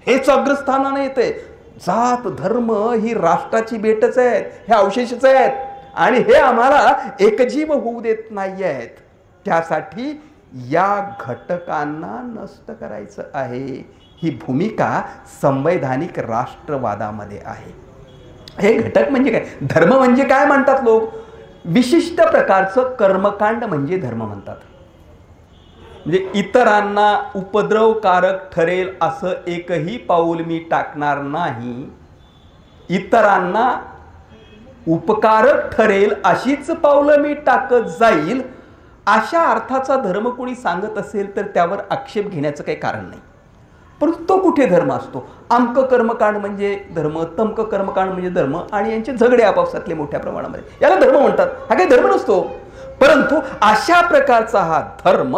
हेच अग्रस्थानाने येते. जात धर्म ही राष्ट्राची भेटच आहेत, हे अवशेषच आहेत आणि हे आम्हाला एकजीव होऊ देत नाही आहेत. त्यासाठी या घटकांना नष्ट करायचं आहे. ही भूमिका संवैधानिक राष्ट्रवादामध्ये आहे. हे घटक म्हणजे काय? धर्म म्हणजे काय म्हणतात लोक? विशिष्ट प्रकारचं कर्मकांड म्हणजे धर्म म्हणतात. म्हणजे इतरांना उपद्रवकारक ठरेल असं एकही पाऊल मी टाकणार नाही, इतरांना उपकारक ठरेल अशीच पावलं मी टाकत जाईल, अशा अर्थाचा धर्म कोणी सांगत असेल तर त्यावर आक्षेप घेण्याचं काही कारण नाही. परंतु तो कुठे धर्म असतो? अमकं कर्मकांड म्हणजे धर्म, तमकं कर्मकांड म्हणजे धर्म आणि यांचे झगडे आपापसातले मोठ्या प्रमाणामध्ये, याला धर्म म्हणतात. हा काही धर्म नसतो. परंतु अशा प्रकारचा हा धर्म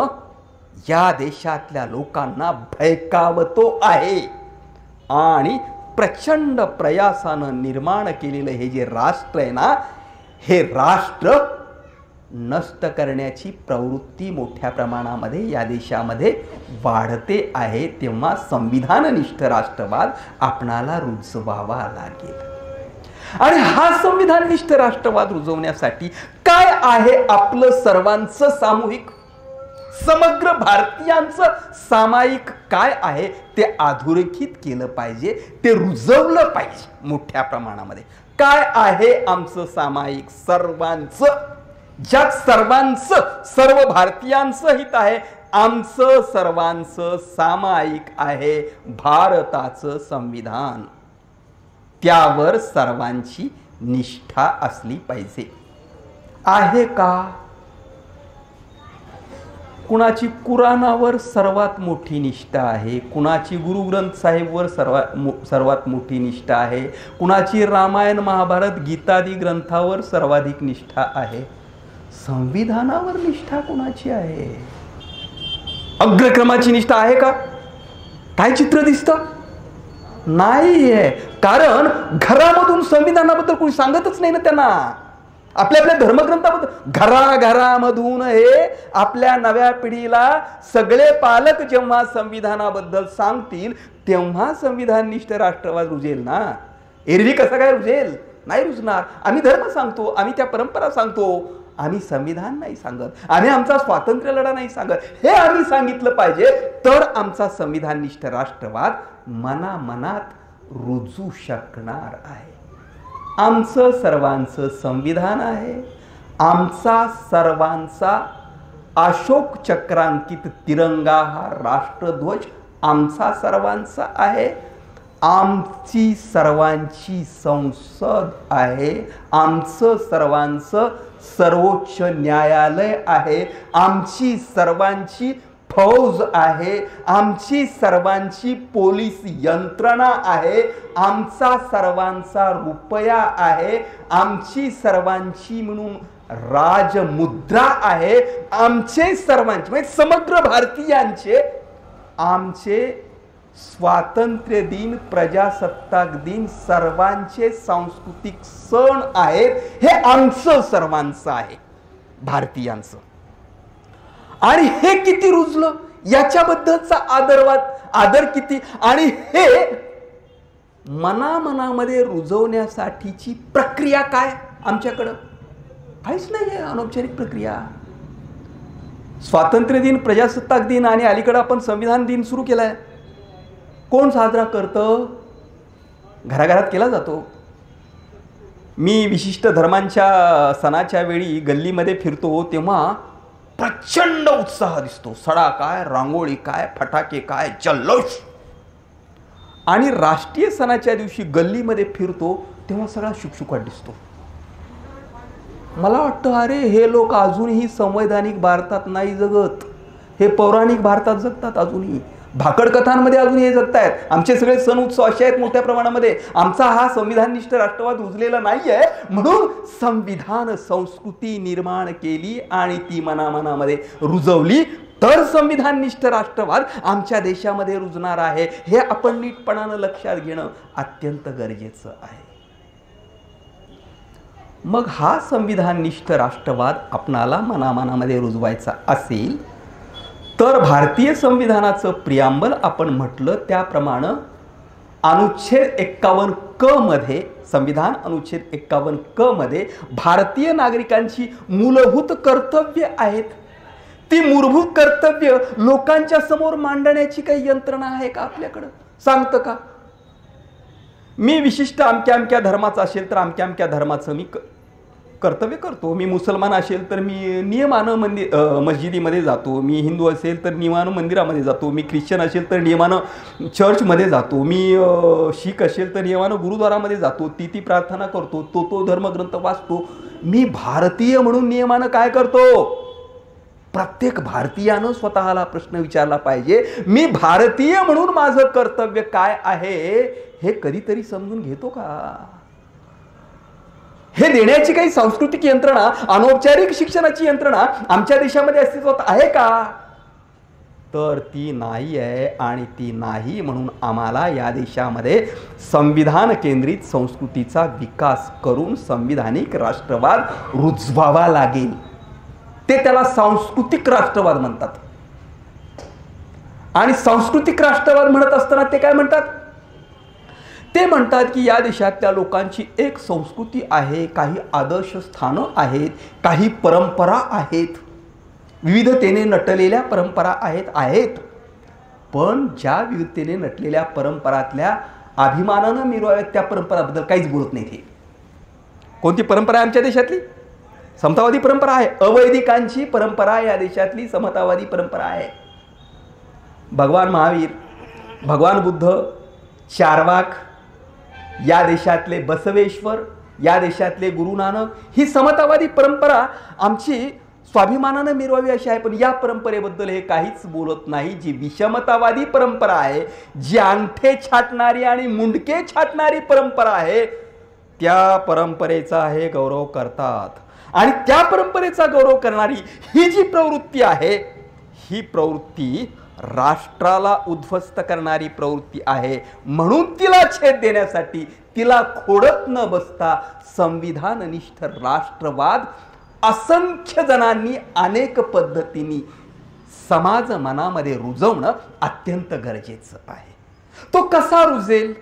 या देशातल्या लोकांना भयकावतो आहे आणि प्रचंड प्रयासानं निर्माण केलेलं हे जे राष्ट्र आहे ना, हे राष्ट्र नष्ट करण्याची प्रवृत्ती मोठ्या प्रमाणामध्ये या देशामध्ये वाढते आहे, तेव्हा संविधाननिष्ठ राष्ट्रवाद आपणाला रुजवावा लागेल. आणि हा संविधाननिष्ठ राष्ट्रवाद रुजवण्यासाठी काय आहे आपलं सर्वांचं सामूहिक, समग्र भारतीयांचं सामायिक काय आहे ते अधोरेखित केलं पाहिजे, ते रुजवलं पाहिजे मोठ्या प्रमाणामध्ये. काय आहे आमचं सामायिक सर्वांचं, ज्यात सर्वांचं, सर्व भारतीयांचं हित आहे. आमचं सर्वांचं सामायिक आहे भारताचं संविधान. त्यावर सर्वांची निष्ठा असली पाहिजे. आहे का? कुणाची कुराणावर सर्वात मोठी निष्ठा आहे, कुणाची गुरु ग्रंथ साहेबवर सर्वात मोठी निष्ठा आहे, कुणाची रामायण महाभारत गीतादी ग्रंथावर सर्वाधिक निष्ठा आहे. संविधानावर निष्ठा कुणाची आहे? अग्रक्रमाची निष्ठा आहे का? काय चित्र दिसतं? नाही आहे. कारण घरामधून संविधानाबद्दल कोणी सांगतच नाही ना त्यांना. आपल्या आपल्या धर्मग्रंथाबद्दल घराघरामधून हे आपल्या नव्या पिढीला सगळे पालक जेव्हा संविधानाबद्दल सांगतील तेव्हा संविधाननिष्ठ राष्ट्रवाद रुजेल ना. एरवी कसा काय रुजेल? नाही रुजणार. आम्ही धर्म सांगतो, आम्ही त्या परंपरा सांगतो, आम्ही संविधान नाही सांगत, आम्ही आमचा स्वातंत्र्य लढा नाही सांगत. हे आम्ही सांगितलं पाहिजे, तर आमचा संविधाननिष्ठ राष्ट्रवाद मनामनात रुजू शकणार आहे. आमचं सर्वांचं संविधान आहे. आमचा सर्वांचा अशोक चक्रांकित तिरंगा हा राष्ट्रध्वज आमचा सर्वांचा आहे. आमची सर्वांची संसद आहे. आमचं सर्वांचं सर्वोच्च न्यायालय आहे. आमची सर्वांची फौज आहे. आमची सर्वांची पोलीस यंत्रणा आहे. आमचा सर्वांचा रुपया आहे. आमची सर्वांची म्हणून राजमुद्रा आहे. आमचे सर्वांचे म्हणजे समग्र भारतीयांचे आमचे स्वातंत्र्य दिन, प्रजासत्ताक दिन, सर्वांचे सांस्कृतिक सण आहेत. हे आमचं सर्वांचं आहे, भारतीयांचं. आणि हे किती रुजलं याच्याबद्दलचा आदर किती. आणि हे मनामनामध्ये रुजवण्यासाठीची प्रक्रिया काय? आमच्याकडं काहीच नाही आहे अनौपचारिक प्रक्रिया. स्वातंत्र्य दिन, प्रजासत्ताक दिन आणि अलीकडे आपण संविधान दिन सुरू केलाय. कोण साजरा करतं? घराघरात केला जातो. मी विशिष्ट धर्मांच्या सणाच्या वेळी गल्लीमध्ये फिरतो तेव्हा प्रचंड उत्साह दिसतो. सडा काय, रांगोळी काय, फटाके काय, जल्लोष. आणि राष्ट्रीय सणाच्या दिवशी गल्लीमध्ये फिरतो तेव्हा सगळा शुकशुकाट दिसतो. मला वाटतं अरे हे लोक अजूनही संवैधानिक भारतात नाही जगत, हे पौराणिक भारतात जगतात. अजूनही भाकड कथांमध्ये अजून हे जगतायत. आमचे सगळे सण उत्सव असे आहेत मोठ्या प्रमाणामध्ये. आमचा हा संविधाननिष्ठ राष्ट्रवाद रुजलेला नाही आहे, म्हणून संविधान संस्कृती निर्माण केली आणि ती मनामनामध्ये रुजवली, तर संविधाननिष्ठ राष्ट्रवाद आमच्या देशामध्ये रुजणार आहे. हे आपण नीटपणानं लक्षात घेणं अत्यंत गरजेचं आहे. मग हा संविधाननिष्ठ राष्ट्रवाद आपणाला मनामनामध्ये रुजवायचा असेल तर भारतीय संविधानाचं प्रियांबल आपण म्हटलं त्याप्रमाणे अनुच्छेद 51 क मध्ये, संविधान अनुच्छेद 51 क मध्ये भारतीय नागरिकांची मूलभूत कर्तव्य आहेत. ती मूलभूत कर्तव्य लोकांच्या समोर मांडण्याची काही यंत्रणा आहे का आपल्याकडं? सांगतं का? मी विशिष्ट अमक्या अमक्या धर्माचा असेल तर अमक्या अमक्या धर्माचं मी कर्तव्य करतो. मी मुसलमान असेल तर मी नियमानं मस्जिदीमध्ये जातो. मी हिंदू असेल तर नियमानं मंदिरामध्ये जातो. मी ख्रिश्चन असेल तर नियमानं चर्चमध्ये जातो. मी शीख असेल तर नियमानं गुरुद्वारामध्ये जातो. ती प्रार्थना करतो. तो धर्मग्रंथ वाचतो. मी भारतीय म्हणून नियमानं काय करतो? प्रत्येक भारतीयानं स्वतःला प्रश्न विचारला पाहिजे, मी भारतीय म्हणून माझं कर्तव्य काय आहे हे कधीतरी समजून घेतो का? हे देण्याची काही सांस्कृतिक यंत्रणा, अनौपचारिक शिक्षणाची यंत्रणा आमच्या देशामध्ये अस्तित्वात आहे का? तर ती नाही आहे. आणि ती नाही म्हणून आम्हाला या देशामध्ये संविधान केंद्रित संस्कृतीचा विकास करून संविधानिक राष्ट्रवाद रुजवावा लागेल. ते त्याला सांस्कृतिक राष्ट्रवाद म्हणतात. आणि सांस्कृतिक राष्ट्रवाद म्हणत असताना ते काय म्हणतात? ते म्हणतात की या देशातल्या लोकांची एक संस्कृती आहे, काही आदर्श स्थानं आहेत, काही परंपरा आहेत, विविधतेने नटलेल्या परंपरा आहेत. पण ज्या विविधतेने नटलेल्या परंपरातल्या अभिमानानं मिरवाव्यात त्या परंपराबद्दल काहीच बोलत नाही. ते कोणती परंपरा आहे आमच्या देशातली? समतावादी परंपरा आहे. अवैदिकांची परंपरा या देशातली समतावादी परंपरा आहे. भगवान महावीर, भगवान बुद्ध, चार्वाक, या देशातले बसवेश्वर, या देशातले गुरु नानक, ही समतावादी परंपरा आमची स्वाभिमानानं मिरवावी अशी आहे. पण या परंपरेबद्दल हे काहीच बोलत नाही. जी विषमतावादी परंपरा आहे, जी अंगठे छाटणारी आणि मुंडके छाटणारी परंपरा आहे, त्या परंपरेचा हे गौरव करतात. आणि त्या परंपरेचा गौरव करणारी ही जी प्रवृत्ती आहे, ही प्रवृत्ती राष्ट्राला उद्ध्वस्त करणारी प्रवृत्ती आहे. म्हणून तिला छेद देण्यासाठी, तिला खोडत न बसता संविधाननिष्ठ राष्ट्रवाद असंख्य जणांनी अनेक पद्धतींनी समाज मनामध्ये रुजवणं अत्यंत गरजेचं आहे. तो कसा रुजेल?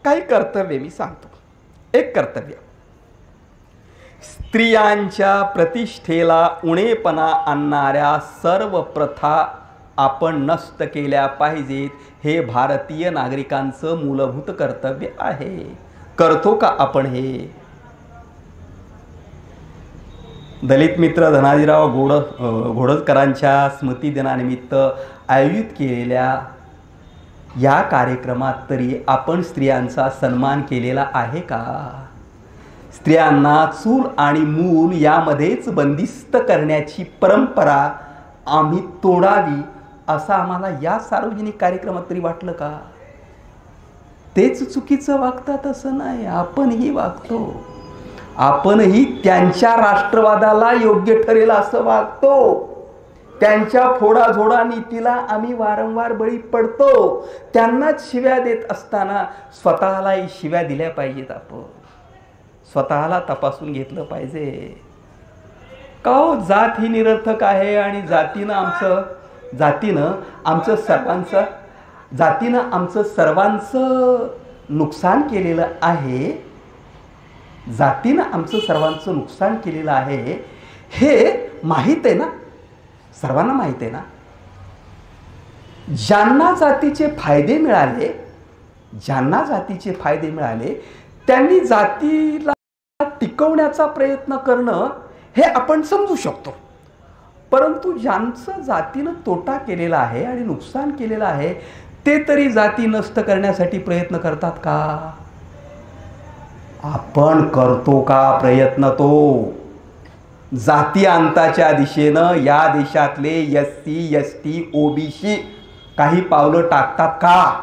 काही कर्तव्य मी सांगतो. एक कर्तव्य, स्त्रियांच्या प्रतिष्ठेला उणेपणा आणणाऱ्या सर्व प्रथा आपण नष्ट केल्या पाहिजेत. हे भारतीय नागरिकांचं मूलभूत कर्तव्य आहे. करतो का आपण हे? दलित मित्र धनाजीराव घोडजकरांच्या स्मृतिदिनानिमित्त आयोजित केलेल्या या कार्यक्रमात तरी आपण स्त्रियांचा सन्मान केलेला आहे का? स्त्रियांना चूल आणि मूल यामध्येच बंदिस्त करण्याची परंपरा आम्ही तोडावी असं आम्हाला या सार्वजनिक कार्यक्रमात तरी वाटलं का? तेच चुकीचं वागतात असं नाही, आपणही वागतो. आपणही त्यांच्या राष्ट्रवादाला योग्य ठरेल असं वागतो. त्यांच्या फोडाझोडा नीतीला आम्ही वारंवार बळी पडतो. त्यांनाच शिव्या देत असताना स्वतःलाही शिव्या दिल्या पाहिजेत. आपण स्वतःला तपासून घेतलं पाहिजे. का हो, जात ही निरर्थक आहे आणि जातीनं आमचं सर्वांचं नुकसान केलेलं आहे. जातीनं आमचं सर्वांचं नुकसान केलेलं आहे हे माहीत आहे ना, सर्वांना माहीत आहे ना. ज्यांना जातीचे फायदे मिळाले त्यांनी जातीला टिकवण्याचा प्रयत्न करणं हे आपण समजू शकतो. परंतु ज्यांचं जातीनं तोटा केलेला आहे आणि नुकसान केलेलं आहे ते तरी जाती नष्ट करण्यासाठी प्रयत्न करतात का? आपण करतो का प्रयत्न? तो जाती अंताच्या दिशेनं या देशातले SC ST OBC काही पावलं टाकतात का?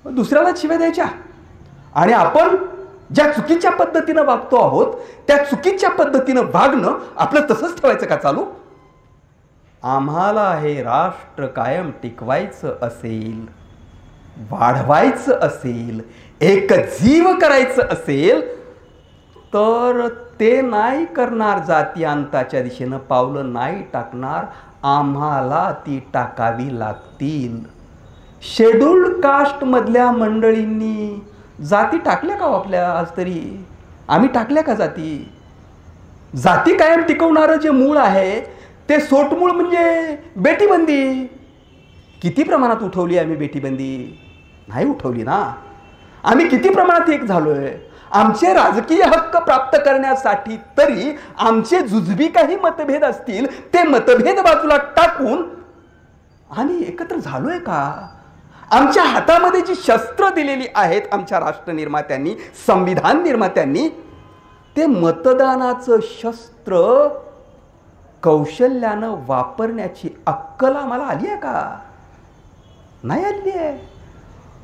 दुसऱ्याला शिव्या द्यायच्या आणि आपण ज्या चुकीच्या पद्धतीनं वागतो आहोत त्या चुकीच्या पद्धतीनं वागणं आपलं तसंच ठेवायचं का चालू? आम्हाला हे राष्ट्र कायम टिकवायचं असेल, वाढवायचं असेल, एक जीव करायचं असेल तर ते नाही करणार. जाती अंताच्या दिशेनं पावलं नाही टाकणार. आम्हाला ती टाकावी लागतील. शेड्यूल्ड कास्ट मधल्या मंडळींनी जाती टाकल्या का आपल्या? आज तरी आम्ही टाकल्या का जाती? जाती कायम टिकवणारं जे मूळ आहे ते सोटमूळ म्हणजे बेटीबंदी. किती प्रमाणात उठवली आम्ही बेटीबंदी? नाही उठवली ना. आम्ही किती प्रमाणात एक झालोय? आमचे राजकीय हक्क प्राप्त करण्यासाठी तरी आमचे जुजबी काही मतभेद असतील ते मतभेद बाजूला टाकून आम्ही एकत्र झालोय का? आमच्या हातामध्ये जी शस्त्र दिलेली आहेत आमच्या राष्ट्रनिर्मात्यांनी, संविधान निर्मात्यांनी, ते मतदानाचं शस्त्र कौशल्यानं वापरण्याची अक्कल आम्हाला आली आहे का? नाही आली आहे.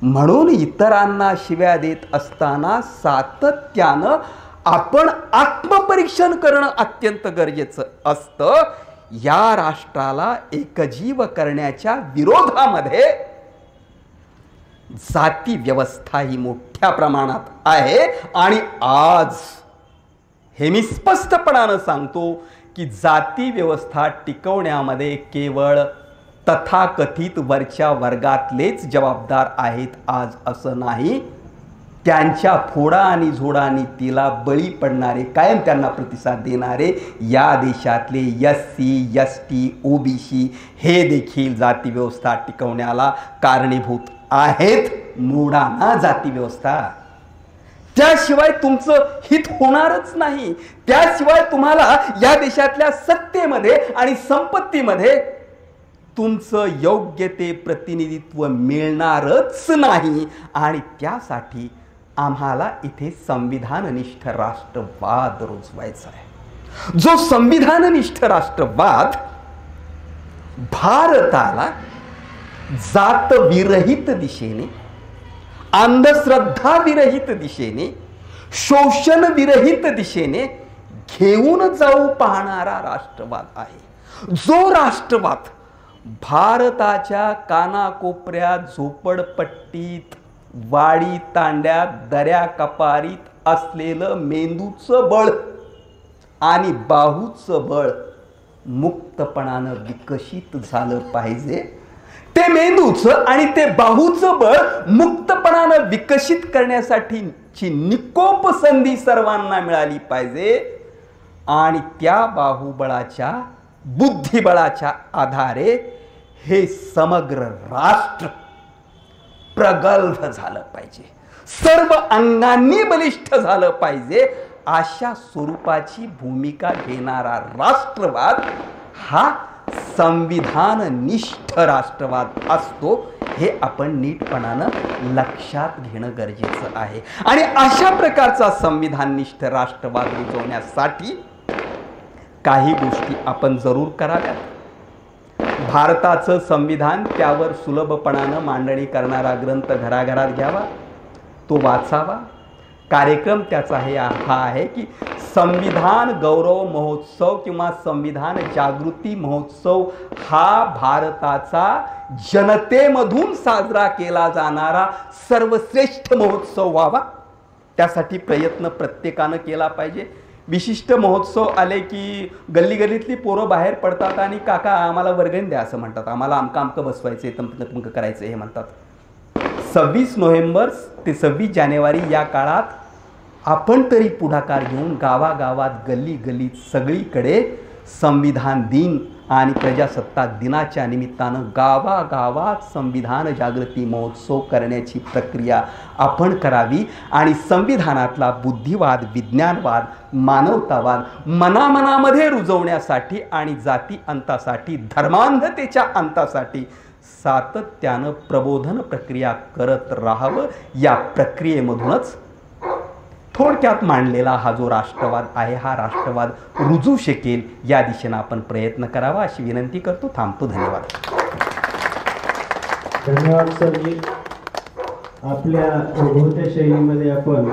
म्हणून इतरांना शिव्या देत असताना सातत्यानं आपण आत्मपरीक्षण करणं अत्यंत गरजेचं असतं. या राष्ट्राला एकजीव करण्याच्या विरोधामध्ये जाती व्यवस्था ही मोठ्या प्रमाणात आहे. आणि आज हे मी स्पष्टपणानं सांगतो की जाती व्यवस्था टिकवण्यामध्ये केवळ तथाकथित वरच्या वर्गातलेच जबाबदार आहेत आज असं नाही. त्यांच्या फोडा आणि झोडानी तिला बळी पडणारे, कायम त्यांना प्रतिसाद देणारे या देशातले SC ST OBC हे देखील जाती व्यवस्था टिकवण्याला कारणीभूत आहेत. मोडाना जाती व्यवस्था, त्याशिवाय तुमचं हित होणारच नाही. त्याशिवाय तुम्हाला या देशातल्या सत्तेमध्ये आणि संपत्तीमध्ये तुमचं योग्य ते प्रतिनिधित्व मिळणारच नाही. आणि त्यासाठी आम्हाला इथे संविधाननिष्ठ राष्ट्रवाद रुजवायचा आहे. जो संविधाननिष्ठ राष्ट्रवाद भारताला जातविरहित दिशेने, अंधश्रद्धा विरहित दिशेने, शोषण विरहित दिशेने घेऊन जाऊ पाहणारा राष्ट्रवाद आहे. जो राष्ट्रवाद भारताच्या कानाकोपऱ्यात, झोपडपट्टीत, वाडी तांड्यात, दऱ्या कपारीत असलेलं मेंदूचं बळ आणि बाहूचं बळ मुक्तपणानं विकसित झालं पाहिजे. ते मेंदूचं आणि ते बाहूचं बळ मुक्तपणानं विकसित करण्यासाठीची निकोप संधी सर्वांना मिळाली पाहिजे. आणि त्या बाहुबळाच्या, बुद्धिबळाच्या आधारे हे समग्र राष्ट्र प्रगल्भ झालं पाहिजे, सर्व अंगांनी बलिष्ठ झालं पाहिजे. अशा स्वरूपाची भूमिका घेणारा राष्ट्रवाद हा संविधाननिष्ठ राष्ट्रवाद असतो. हे आपण नीटपणानं लक्षात घेणं गरजेचं आहे. आणि अशा प्रकारचा संविधाननिष्ठ राष्ट्रवाद रुजवण्यासाठी काही गोष्टी आपण जरूर कराव्यात. भारताचं संविधान, त्यावर सुलभपणानं मांडणी करणारा ग्रंथ घराघरात घ्यावा, तो वाचावा. कार्यक्रम त्याचा हा आहे की संविधान गौरव महोत्सव किंवा संविधान जागृती महोत्सव हा भारताचा जनतेमधून साजरा केला जाणारा सर्वश्रेष्ठ महोत्सव व्हावा. त्यासाठी प्रयत्न प्रत्येकानं केला पाहिजे. विशिष्ट महोत्सव आले की गल्ली गल्लीतली पोरं बाहेर पडतात आणि काका आम्हाला वर्गणी द्या असं म्हणतात, आम्हाला अमकं बसवायचं आहे, तमकं करायचं हे म्हणतात. 26 नोव्हेंबर ते 26 जानेवारी या काळात आपण तरी पुढाकार घेऊन गावागावात, गल्ली गल्लीत सगळीकडे संविधान दिन आणि प्रजासत्ताक दिनाच्या निमित्तानं गावागावात संविधान जागृती महोत्सव करण्याची प्रक्रिया आपण करावी. आणि संविधानातला बुद्धिवाद, विज्ञानवाद, मानवतावाद मनामनामध्ये रुजवण्यासाठी आणि जाती अंतासाठी, धर्मांधतेच्या अंतासाठी सातत्यानं प्रबोधन प्रक्रिया करत राहावं. या प्रक्रियेमधूनच थोडक्यात मांडलेला हा जो राष्ट्रवाद आहे, हा राष्ट्रवाद रुजू शकेल या दिशेनं आपण प्रयत्न करावा अशी विनंती करतो. थांबतो. धन्यवाद. धन्यवाद सरजी. आपल्या ओघवत्या शैलीमध्ये आपण